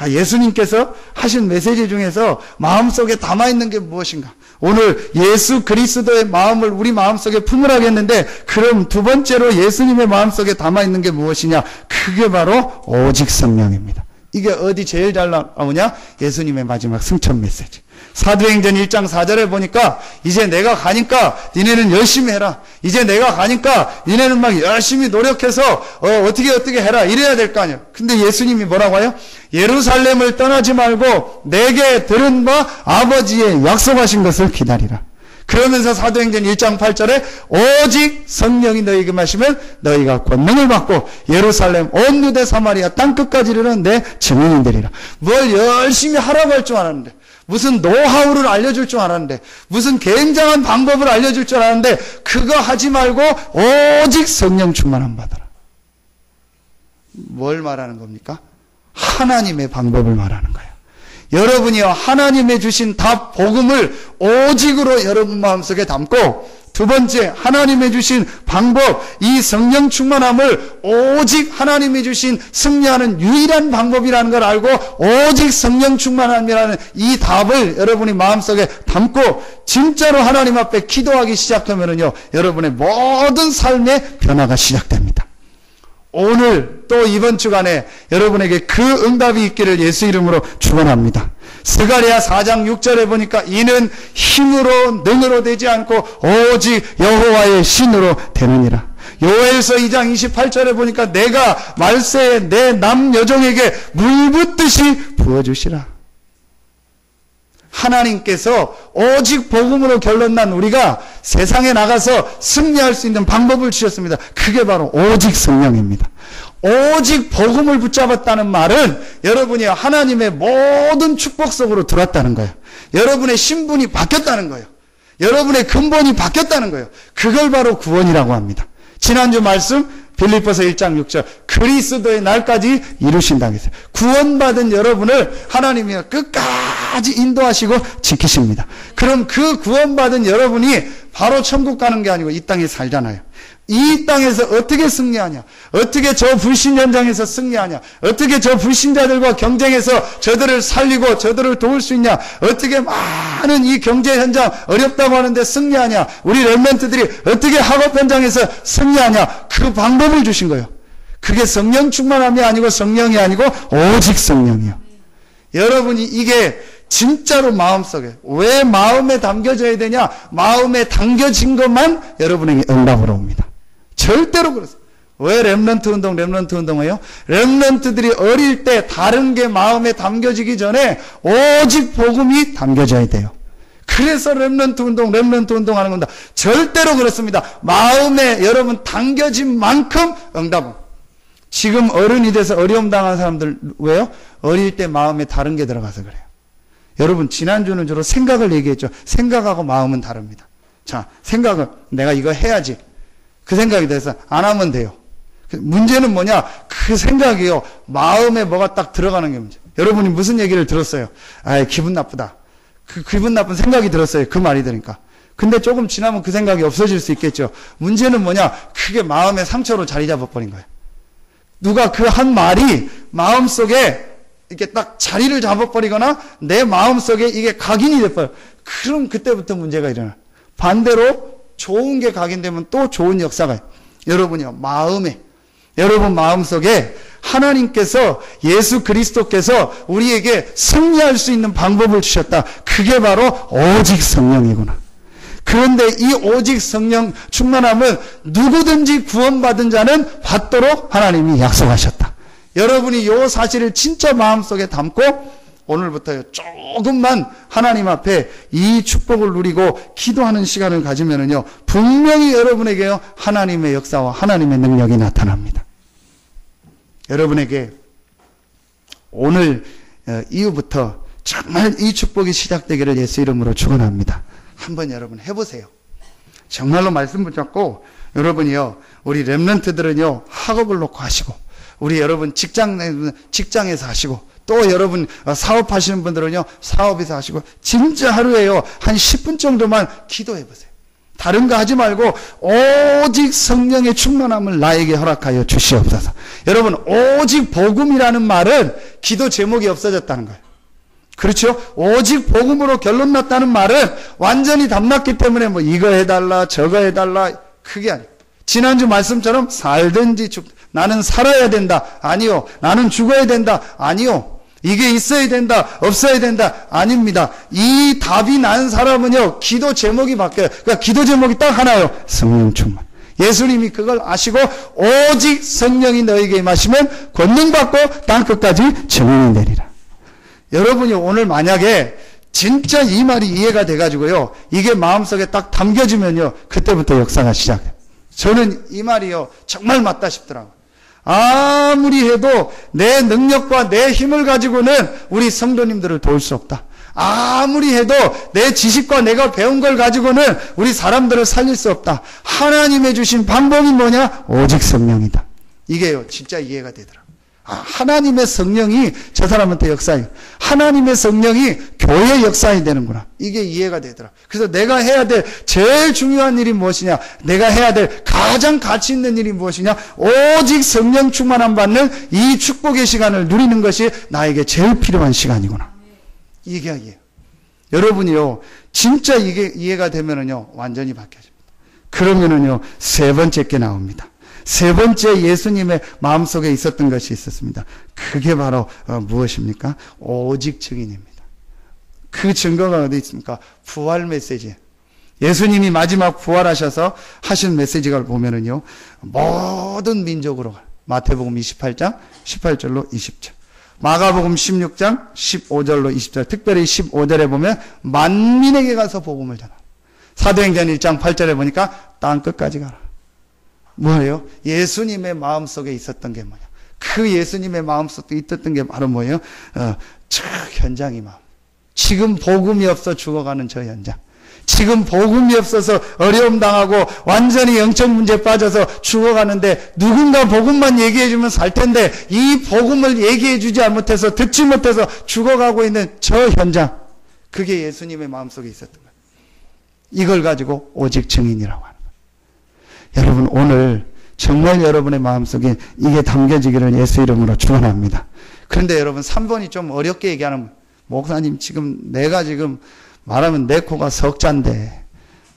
예수님께서 하신 메시지 중에서 마음속에 담아있는 게 무엇인가? 오늘 예수 그리스도의 마음을 우리 마음속에 품으라겠는데, 그럼 두 번째로 예수님의 마음속에 담아있는 게 무엇이냐? 그게 바로 오직 성령입니다. 이게 어디 제일 잘 나오냐? 예수님의 마지막 승천 메시지. 사도행전 1장 4절에 보니까 이제 내가 가니까 니네는 열심히 해라. 이제 내가 가니까 니네는 막 열심히 노력해서 어떻게 해라. 이래야 될 거 아니에요. 근데 예수님이 뭐라고 해요? 예루살렘을 떠나지 말고 내게 들은 바 아버지의 약속하신 것을 기다리라. 그러면서 사도행전 1장 8절에 오직 성령이 너희에게 마시면 너희가 권능을 받고 예루살렘 온 유대 사마리아 땅끝까지 이르는 내 증인이 되리라. 뭘 열심히 하라고 할 줄 알았는데, 무슨 노하우를 알려줄 줄 알았는데, 무슨 굉장한 방법을 알려줄 줄 알았는데, 그거 하지 말고 오직 성령 충만함 받아라. 뭘 말하는 겁니까? 하나님의 방법을 말하는 거예요. 여러분이요, 하나님의 주신 답, 복음을 오직으로 여러분 마음속에 담고, 두 번째, 하나님의 주신 방법, 이 성령 충만함을 오직 하나님이 주신 승리하는 유일한 방법이라는 걸 알고, 오직 성령 충만함이라는 이 답을 여러분이 마음속에 담고, 진짜로 하나님 앞에 기도하기 시작하면은요, 여러분의 모든 삶의 변화가 시작됩니다. 오늘 또 이번 주간에 여러분에게 그 응답이 있기를 예수 이름으로 축원합니다. 스가랴 4장 6절에 보니까 이는 힘으로 능으로 되지 않고 오직 여호와의 신으로 되느니라. 요엘서 2장 28절에 보니까 내가 말세에 내 남여종에게 물 붓듯이 부어주시라. 하나님께서 오직 복음으로 결론난 우리가 세상에 나가서 승리할 수 있는 방법을 주셨습니다. 그게 바로 오직 성령입니다. 오직 복음을 붙잡았다는 말은 여러분이 하나님의 모든 축복 속으로 들어왔다는 거예요. 여러분의 신분이 바뀌었다는 거예요. 여러분의 근본이 바뀌었다는 거예요. 그걸 바로 구원이라고 합니다. 지난주 말씀 빌립보서 1장 6절 그리스도의 날까지 이루신다고 했어요. 구원받은 여러분을 하나님이 끝까지 인도하시고 지키십니다. 그럼 그 구원받은 여러분이 바로 천국 가는 게 아니고 이 땅에 살잖아요. 이 땅에서 어떻게 승리하냐? 어떻게 저 불신 현장에서 승리하냐? 어떻게 저 불신자들과 경쟁해서 저들을 살리고 저들을 도울 수 있냐? 어떻게 많은 이 경제 현장 어렵다고 하는데 승리하냐? 우리 렘넌트들이 어떻게 학업 현장에서 승리하냐? 그 방법을 주신 거예요. 그게 성령 충만함이 아니고 성령이 아니고 오직 성령이요. 여러분이 이게 진짜로 마음속에 왜 마음에 담겨져야 되냐? 마음에 담겨진 것만 여러분에게 응답으로 옵니다. 절대로 그렇습니다. 왜 렘넌트 운동해요? 렘넌트들이 어릴 때 다른 게 마음에 담겨지기 전에 오직 복음이 담겨져야 돼요. 그래서 렘넌트 운동 하는 겁니다. 절대로 그렇습니다. 마음에 여러분 담겨진 만큼 응답은. 지금 어른이 돼서 어려움 당한 사람들 왜요? 어릴 때 마음에 다른 게 들어가서 그래요. 여러분 지난주는 주로 생각을 얘기했죠. 생각하고 마음은 다릅니다. 자, 생각은 내가 이거 해야지. 그 생각이 돼서 안 하면 돼요. 문제는 뭐냐? 그 생각이요. 마음에 뭐가 딱 들어가는 게 문제. 여러분이 무슨 얘기를 들었어요? 아, 기분 나쁘다. 그 기분 나쁜 생각이 들었어요. 그 말이 들으니까. 근데 조금 지나면 그 생각이 없어질 수 있겠죠. 문제는 뭐냐? 그게 마음의 상처로 자리 잡아버린 거예요. 누가 그 한 말이 마음속에 이렇게 딱 자리를 잡아버리거나 내 마음속에 이게 각인이 돼버려요. 그럼 그때부터 문제가 일어나요. 반대로 좋은 게 각인되면 또 좋은 역사가 여러분이요 마음에 여러분 마음속에 하나님께서 예수 그리스도께서 우리에게 승리할 수 있는 방법을 주셨다. 그게 바로 오직 성령이구나. 그런데 이 오직 성령 충만함은 누구든지 구원받은 자는 받도록 하나님이 약속하셨다. 여러분이 이 사실을 진짜 마음속에 담고 오늘부터 조금만 하나님 앞에 이 축복을 누리고 기도하는 시간을 가지면은요, 분명히 여러분에게요, 하나님의 역사와 하나님의 능력이 나타납니다. 여러분에게 오늘 이후부터 정말 이 축복이 시작되기를 예수 이름으로 축원합니다. 한번 여러분 해보세요. 정말로 말씀 붙잡고 여러분이요, 우리 렘넌트들은요, 학업을 놓고 하시고, 우리 여러분 직장에서 하시고, 또 여러분 사업하시는 분들은요, 사업에서 하시고, 진짜 하루에요, 한 10분 정도만 기도해보세요. 다른 거 하지 말고 오직 성령의 충만함을 나에게 허락하여 주시옵소서. 여러분, 오직 복음이라는 말은 기도 제목이 없어졌다는 거예요. 그렇죠? 오직 복음으로 결론 났다는 말은 완전히 답났기 때문에 뭐 이거 해달라 저거 해달라 그게 아니에요. 지난주 말씀처럼 살든지 나는 살아야 된다. 아니요. 나는 죽어야 된다. 아니요. 이게 있어야 된다. 없어야 된다. 아닙니다. 이 답이 난 사람은요, 기도 제목이 바뀌어요. 그러니까 기도 제목이 딱 하나요. 성령 충만. 예수님이 그걸 아시고 오직 성령이 너에게 임하시면 권능받고 땅끝까지 증인이 되리라. 여러분이 오늘 만약에 진짜 이 말이 이해가 돼가지고요, 이게 마음속에 딱 담겨지면요, 그때부터 역사가 시작돼요. 저는 이 말이요, 정말 맞다 싶더라고요. 아무리 해도 내 능력과 내 힘을 가지고는 우리 성도님들을 도울 수 없다. 아무리 해도 내 지식과 내가 배운 걸 가지고는 우리 사람들을 살릴 수 없다. 하나님의 주신 방법이 뭐냐? 오직 성령이다. 이게요, 진짜 이해가 되더라고요. 하나님의 성령이 저 사람한테 역사해요. 하나님의 성령이 교회 역사해 되는구나. 이게 이해가 되더라. 그래서 내가 해야 될 제일 중요한 일이 무엇이냐? 내가 해야 될 가장 가치 있는 일이 무엇이냐? 오직 성령 충만함 받는 이 축복의 시간을 누리는 것이 나에게 제일 필요한 시간이구나. 이게 이해요. 여러분이요, 진짜 이게 이해가 되면은요, 완전히 바뀌어집니다. 그러면은요, 세 번째 게 나옵니다. 세 번째 예수님의 마음속에 있었던 것이 있었습니다. 그게 바로 무엇입니까? 오직 증인입니다. 그 증거가 어디 있습니까? 부활 메시지. 예수님이 마지막 부활하셔서 하신 메시지를 보면은요, 모든 민족으로, 마태복음 28장 18절로 20절, 마가복음 16장 15절로 20절, 특별히 15절에 보면 만민에게 가서 복음을 전하. 사도행전 1장 8절에 보니까 땅 끝까지 가라. 뭐예요? 예수님의 마음속에 있었던 게 뭐냐? 그 예수님의 마음속에 있었던 게 바로 뭐예요? 저 현장이 마음. 지금 복음이 없어 죽어가는 저 현장. 지금 복음이 없어서 어려움 당하고 완전히 영적 문제에 빠져서 죽어가는데 누군가 복음만 얘기해주면 살 텐데 이 복음을 얘기해주지 못해서 듣지 못해서 죽어가고 있는 저 현장. 그게 예수님의 마음속에 있었던 거예요. 이걸 가지고 오직 증인이라고 하는 거예요. 여러분, 오늘 정말 여러분의 마음속에 이게 담겨지기를 예수 이름으로 축원합니다. 그런데 여러분, 3번이 좀 어렵게 얘기하는, 목사님 내가 지금 말하면 내 코가 석잔데,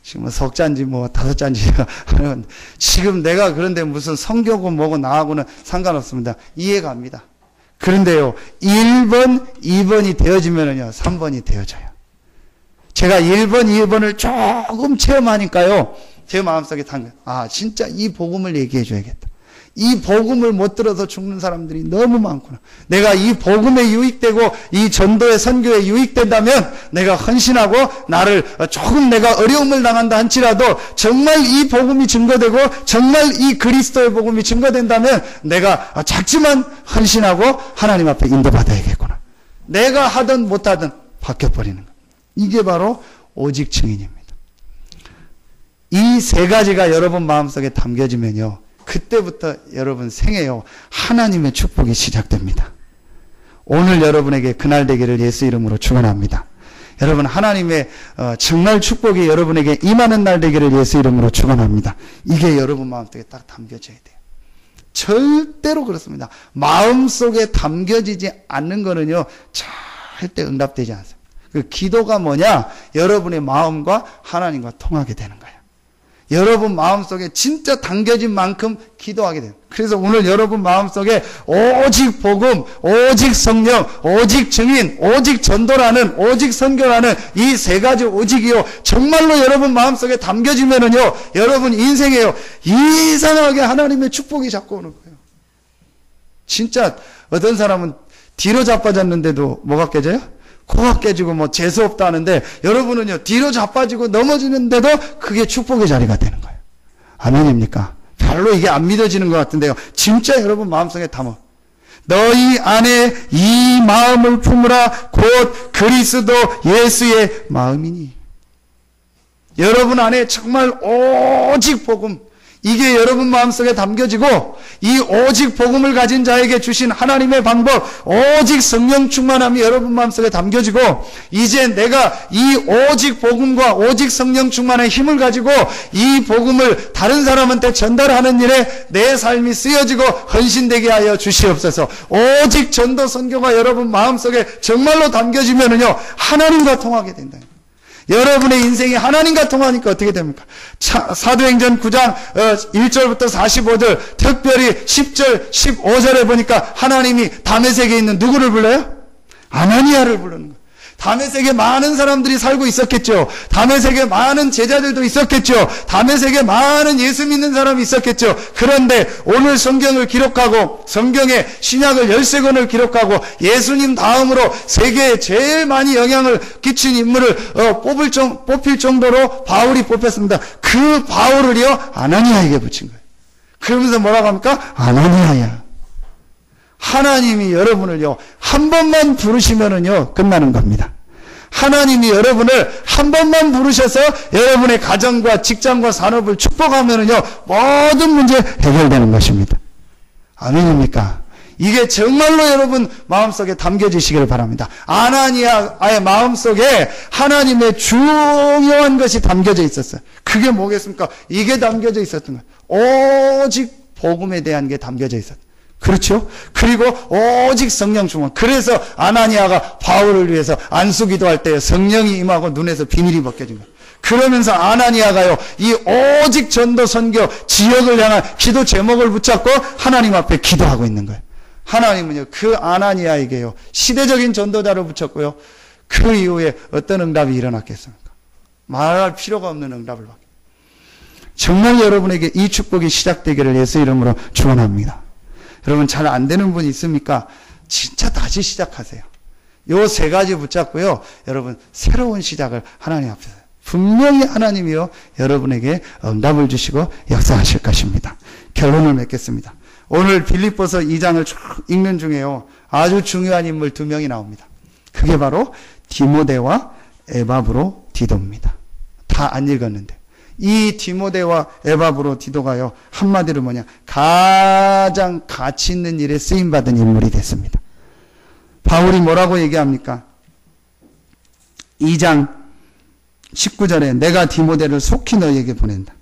지금 석잔지 뭐 5잔지 하면 지금 내가 그런데 무슨 성교고 뭐고 나하고는 상관없습니다. 이해갑니다. 그런데요, 1번, 2번이 되어지면은요, 3번이 되어져요. 제가 1번, 2번을 조금 체험하니까요, 제 마음속에 진짜 이 복음을 얘기해 줘야겠다. 이 복음을 못 들어서 죽는 사람들이 너무 많구나. 내가 이 복음에 유익되고 이 전도의 선교에 유익된다면 내가 헌신하고 나를 조금 내가 어려움을 당한다 한치라도 정말 이 복음이 증거되고 정말 이 그리스도의 복음이 증거된다면 내가 작지만 헌신하고 하나님 앞에 인도받아야겠구나. 내가 하든 못하든 바뀌어버리는 것. 이게 바로 오직 증인입니다. 이 세 가지가 여러분 마음속에 담겨지면요, 그때부터 여러분 생애요, 하나님의 축복이 시작됩니다. 오늘 여러분에게 그날 되기를 예수 이름으로 축원합니다. 여러분, 하나님의 정말 축복이 여러분에게 임하는 날 되기를 예수 이름으로 축원합니다. 이게 여러분 마음속에 딱 담겨져야 돼요. 절대로 그렇습니다. 마음속에 담겨지지 않는 거는요, 절대 응답되지 않습니다. 그 기도가 뭐냐? 여러분의 마음과 하나님과 통하게 되는 거예요. 여러분 마음속에 진짜 담겨진 만큼 기도하게 돼요. 그래서 오늘 여러분 마음속에 오직 복음, 오직 성령, 오직 증인, 오직 전도라는, 오직 선교라는 이 세 가지 오직이요, 정말로 여러분 마음속에 담겨지면은요, 여러분 인생에요, 이상하게 하나님의 축복이 자꾸 오는 거예요. 진짜 어떤 사람은 뒤로 자빠졌는데도 뭐가 깨져요? 코가 깨지고 뭐 재수없다 하는데, 여러분은요 뒤로 자빠지고 넘어지는데도 그게 축복의 자리가 되는 거예요. 아멘입니까? 별로 이게 안 믿어지는 것 같은데요, 진짜 여러분 마음속에 담아. 너희 안에 이 마음을 품으라. 곧 그리스도 예수의 마음이니. 여러분 안에 정말 오직 복음, 이게 여러분 마음속에 담겨지고, 이 오직 복음을 가진 자에게 주신 하나님의 방법, 오직 성령 충만함이 여러분 마음속에 담겨지고, 이제 내가 이 오직 복음과 오직 성령 충만의 힘을 가지고 이 복음을 다른 사람한테 전달하는 일에 내 삶이 쓰여지고 헌신되게 하여 주시옵소서. 오직 전도 선교가 여러분 마음속에 정말로 담겨지면은요, 하나님과 통하게 된다. 여러분의 인생이 하나님과 통하니까 어떻게 됩니까? 사도행전 9장 1절부터 45절, 특별히 10절, 15절에 보니까 하나님이 다메섹에 있는 누구를 불러요? 아나니아를 부르는 거예요. 다메섹에 많은 사람들이 살고 있었겠죠. 다메섹에 많은 제자들도 있었겠죠. 다메섹에 많은 예수 믿는 사람이 있었겠죠. 그런데 오늘 성경을 기록하고, 성경의 신약을 13권을 기록하고, 예수님 다음으로 세계에 제일 많이 영향을 끼친 인물을 뽑힐 정도로 바울이 뽑혔습니다. 그 바울을요 아나니아에게 붙인 거예요. 그러면서 뭐라고 합니까? 아나니아야. 하나님이 여러분을요 한 번만 부르시면은요 끝나는 겁니다. 하나님이 여러분을 한 번만 부르셔서 여러분의 가정과 직장과 산업을 축복하면은요 모든 문제 해결되는 것입니다. 아멘입니까? 이게 정말로 여러분 마음속에 담겨지시기를 바랍니다. 아나니아의 마음속에 하나님의 중요한 것이 담겨져 있었어요. 그게 뭐겠습니까? 이게 담겨져 있었던 거예요. 오직 복음에 대한 게 담겨져 있었어요. 그렇죠? 그리고 오직 성령 충만. 그래서 아나니아가 바울을 위해서 안수 기도할 때 성령이 임하고 눈에서 비밀이 벗겨진 거예요. 그러면서 아나니아가요 이 오직 전도 선교 지역을 향한 기도 제목을 붙잡고 하나님 앞에 기도하고 있는 거예요. 하나님은요 그 아나니아에게요 시대적인 전도자를 붙였고요, 그 이후에 어떤 응답이 일어났겠습니까? 말할 필요가 없는 응답을 받게. 정말 여러분에게 이 축복이 시작되기를 예수 이름으로 축원합니다. 여러분 잘 안 되는 분 있습니까? 진짜 다시 시작하세요. 요 세 가지 붙잡고요, 여러분 새로운 시작을 하나님 앞에서, 분명히 하나님이요 여러분에게 응답을 주시고 역사하실 것입니다. 결론을 맺겠습니다. 오늘 빌립보서 2장을 쭉 읽는 중에요 아주 중요한 인물 두 명이 나옵니다. 그게 바로 디모데와 에바브로디도입니다. 다 안 읽었는데 이 디모데와 에바브로디도가요 한마디로 뭐냐, 가장 가치 있는 일에 쓰임받은 인물이 됐습니다. 바울이 뭐라고 얘기합니까? 2장 19절에 내가 디모데를 속히 너에게 보낸다.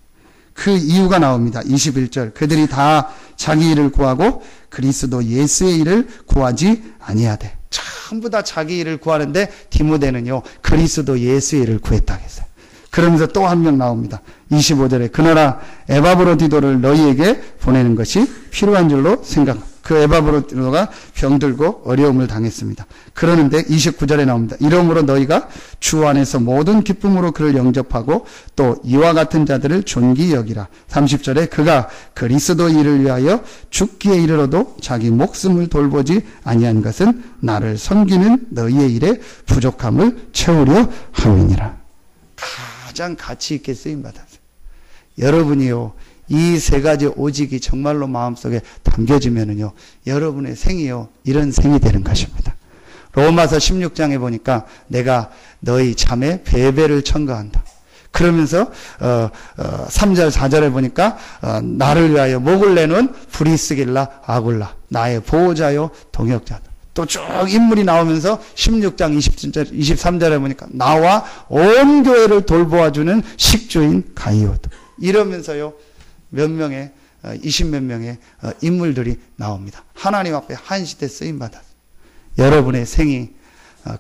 그 이유가 나옵니다. 21절, 그들이 다 자기 일을 구하고 그리스도 예수의 일을 구하지 아니하되. 전부 다 자기 일을 구하는데 디모데는요 그리스도 예수의 일을 구했다 했어요. 그러면서 또 한 명 나옵니다. 25절에 그러나 에바브로디도를 너희에게 보내는 것이 필요한 줄로 생각한다. 그 에바브로디도가 병들고 어려움을 당했습니다. 그러는데 29절에 나옵니다. 이러므로 너희가 주 안에서 모든 기쁨으로 그를 영접하고 또 이와 같은 자들을 존귀 여기라. 30절에 그가 그리스도 일을 위하여 죽기에 이르러도 자기 목숨을 돌보지 아니한 것은 나를 섬기는 너희의 일에 부족함을 채우려 함이니라. 가장 가치 있게 쓰임받았어요. 여러분이요 이 세 가지 오직이 정말로 마음속에 담겨지면은요 여러분의 생이요 이런 생이 되는 것입니다. 로마서 16장에 보니까 내가 너희 자매 베베를 청구한다. 그러면서 3절 4절에 보니까 나를 위하여 목을 내놓은 브리스길라 아굴라 나의 보호자요 동역자다. 또 쭉 인물이 나오면서 16장 23절에 보니까 나와 온 교회를 돌보아주는 식주인 가이오도. 이러면서요 몇 명의 20몇 명의 인물들이 나옵니다. 하나님 앞에 한 시대 쓰임받았어요. 여러분의 생이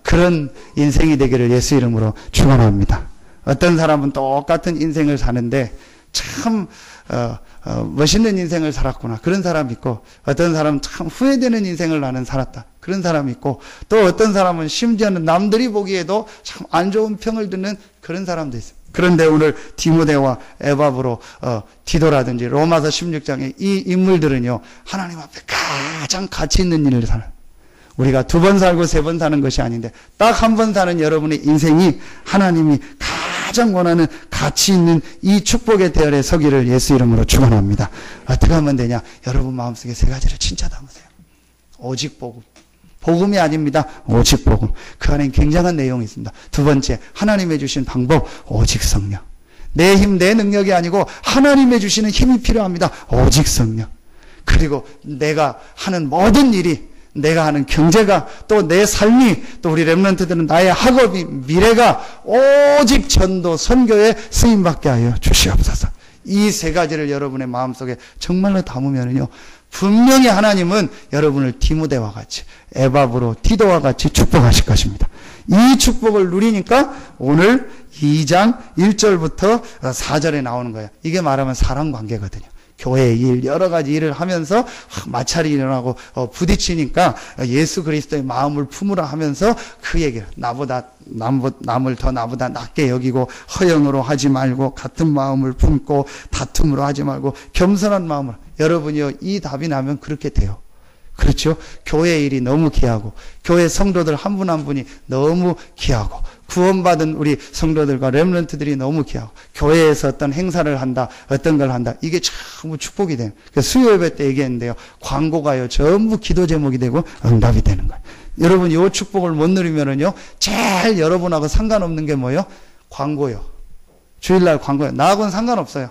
그런 인생이 되기를 예수 이름으로 축원합니다. 어떤 사람은 똑같은 인생을 사는데 참 멋있는 인생을 살았구나. 그런 사람이 있고, 어떤 사람은 참 후회되는 인생을 나는 살았다. 그런 사람이 있고, 또 어떤 사람은 심지어는 남들이 보기에도 참 안 좋은 평을 듣는 그런 사람도 있습니다. 그런데 오늘 디모데와 에바브로 디도라든지 로마서 16장의 이 인물들은요, 하나님 앞에 가장 가치 있는 일을 사는, 우리가 2번 살고 3번 사는 것이 아닌데 딱 한 번 사는 여러분의 인생이 하나님이 가장 원하는 가치 있는 이 축복의 대열에 서기를 예수 이름으로 축원합니다. 어떻게 하면 되냐? 여러분 마음속에 3가지를 진짜 담으세요. 오직 복음. 복음이 아닙니다. 오직 복음. 그 안에 굉장한 내용이 있습니다. 2번째, 하나님의 주신 방법, 오직 성령. 내 힘, 내 능력이 아니고 하나님의 주시는 힘이 필요합니다. 오직 성령. 그리고 내가 하는 모든 일이, 내가 하는 경제가, 또 내 삶이, 또 우리 렘넌트들은 나의 학업이, 미래가 오직 전도, 선교에 쓰임받게 하여 주시옵소서. 이 3가지를 여러분의 마음속에 정말로 담으면요, 분명히 하나님은 여러분을 디모데와 같이, 에바브로, 디도와 같이 축복하실 것입니다. 이 축복을 누리니까 오늘 2장 1절부터 4절에 나오는 거예요. 이게 말하면 사랑관계거든요. 교회 일, 여러 가지 일을 하면서 마찰이 일어나고 부딪히니까 예수 그리스도의 마음을 품으라 하면서 그 얘기를, 남을 더 나보다 낮게 여기고 허영으로 하지 말고 같은 마음을 품고 다툼으로 하지 말고 겸손한 마음으로. 여러분이요, 이 답이 나면 그렇게 돼요. 그렇죠? 교회 일이 너무 귀하고, 교회 성도들 한 분 한 분이 너무 귀하고, 구원받은 우리 성도들과 렘넌트들이 너무 귀하고, 교회에서 어떤 행사를 한다, 어떤 걸 한다, 이게 전부 축복이 돼요. 수요 예배 때 얘기했는데요, 광고가요 전부 기도 제목이 되고 응답이 되는 거예요. 여러분 이 축복을 못 누리면은요, 제일 여러분하고 상관없는 게 뭐예요? 광고요. 주일날 광고요. 나하고는 상관없어요.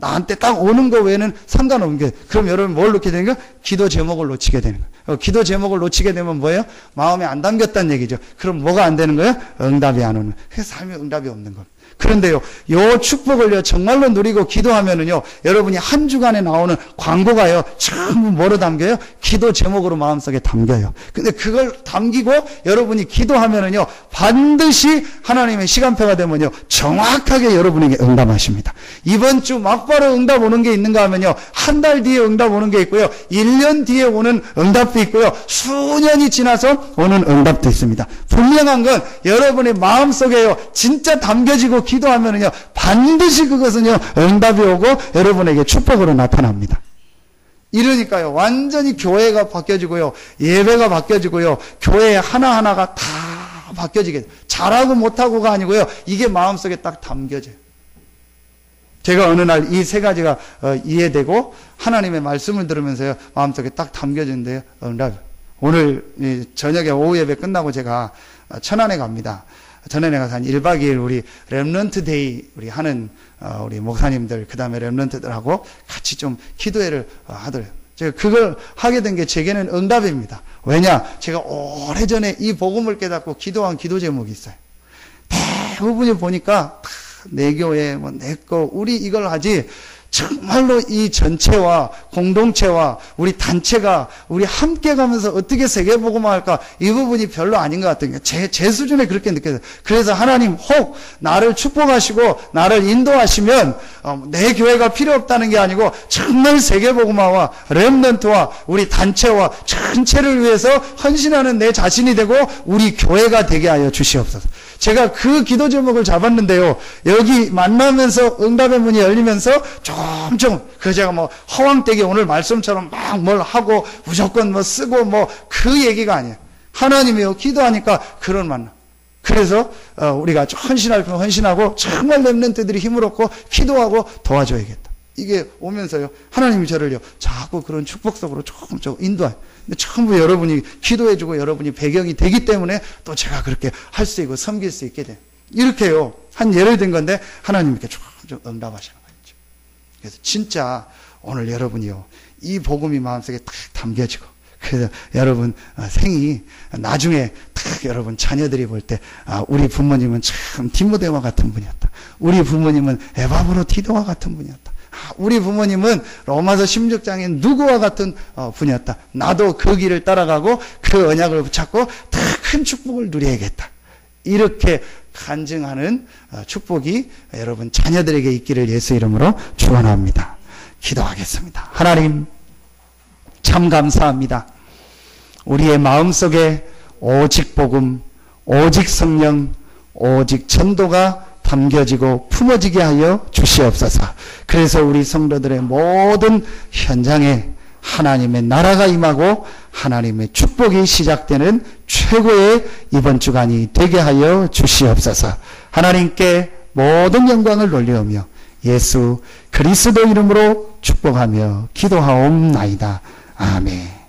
나한테 딱 오는 거 외에는 상관없는 게, 그럼 여러분 뭘 놓게 되는 거예요? 기도 제목을 놓치게 되는 거예요. 기도 제목을 놓치게 되면 뭐예요? 마음에 안 담겼다는 얘기죠. 그럼 뭐가 안 되는 거예요? 응답이 안 오는. 그래서 삶에 응답이 없는 거예요. 그런데요, 요 축복을요, 정말로 누리고 기도하면은요, 여러분이 한 주간에 나오는 광고가요, 전부 뭐로 담겨요? 기도 제목으로 마음속에 담겨요. 근데 그걸 담기고 여러분이 기도하면은요, 반드시 하나님의 시간표가 되면요, 정확하게 여러분에게 응답하십니다. 이번 주 막바로 응답 오는 게 있는가 하면요, 한 달 뒤에 응답 오는 게 있고요, 1년 뒤에 오는 응답도 있고요, 수년이 지나서 오는 응답도 있습니다. 분명한 건 여러분의 마음속에요, 진짜 담겨지고 기도하면은요, 반드시 그것은요, 응답이 오고 여러분에게 축복으로 나타납니다. 이러니까요, 완전히 교회가 바뀌어지고요, 예배가 바뀌어지고요, 교회 하나하나가 다 바뀌어지게 돼요. 잘하고 못하고가 아니고요, 이게 마음속에 딱 담겨져요. 제가 어느 날 이 3가지가 이해되고 하나님의 말씀을 들으면서요, 마음속에 딱 담겨지는데요, 응답. 오늘 저녁에 오후 예배 끝나고 제가 천안에 갑니다. 천안에 가서 한 1박 2일 우리 렘넌트 데이 우리 하는 우리 목사님들, 그 다음에 렘넌트들하고 같이 좀 기도회를 하더래요. 제가 그걸 하게 된 게 제게는 응답입니다. 왜냐? 제가 오래전에 이 복음을 깨닫고 기도한 기도 제목이 있어요. 대부분이 보니까 내 교회, 뭐 내 거, 우리 이걸 하지, 정말로 이 전체와 공동체와 우리 단체가 우리 함께 가면서 어떻게 세계복음화 할까, 이 부분이 별로 아닌 것 같은 게 제 수준에 그렇게 느껴져요. 그래서 하나님 혹 나를 축복하시고 나를 인도하시면 내 교회가 필요 없다는 게 아니고 정말 세계복음화와 렘넌트와 우리 단체와 전체를 위해서 헌신하는 내 자신이 되고 우리 교회가 되게 하여 주시옵소서. 제가 그 기도 제목을 잡았는데요, 여기 만나면서 응답의 문이 열리면서 점점, 제가 뭐 허황되게 오늘 말씀처럼 막 뭘 하고 무조건 뭐 쓰고 뭐 그 얘기가 아니에요. 하나님이요, 기도하니까 그런 만남. 그래서 우리가 헌신할 건 헌신하고 정말 렘넌트들이 힘을 얻고 기도하고 도와줘야겠다. 이게 오면서요, 하나님이 저를요, 자꾸 그런 축복 속으로 조금 인도해요. 근데 전부 여러분이 기도해주고 여러분이 배경이 되기 때문에 또 제가 그렇게 할 수 있고 섬길 수 있게 돼요. 이렇게요, 한 예를 든 건데 하나님께 조금 응답하시는 거죠. 그래서 진짜 오늘 여러분이요, 이 복음이 마음속에 딱 담겨지고, 그래서 여러분 생이 나중에 딱 여러분 자녀들이 볼 때, 우리 부모님은 참 디모데와 같은 분이었다. 우리 부모님은 에바브로 디도와 같은 분이었다. 우리 부모님은 로마서 16장에 누구와 같은 분이었다. 나도 그 길을 따라가고 그 언약을 붙잡고 더 큰 축복을 누려야겠다. 이렇게 간증하는 축복이 여러분 자녀들에게 있기를 예수 이름으로 축원합니다. 기도하겠습니다. 하나님 참 감사합니다. 우리의 마음속에 오직 복음, 오직 성령, 오직 전도가 담겨지고 품어지게 하여 주시옵소서. 그래서 우리 성도들의 모든 현장에 하나님의 나라가 임하고 하나님의 축복이 시작되는 최고의 이번 주간이 되게 하여 주시옵소서. 하나님께 모든 영광을 돌리오며 예수 그리스도 이름으로 축복하며 기도하옵나이다. 아멘.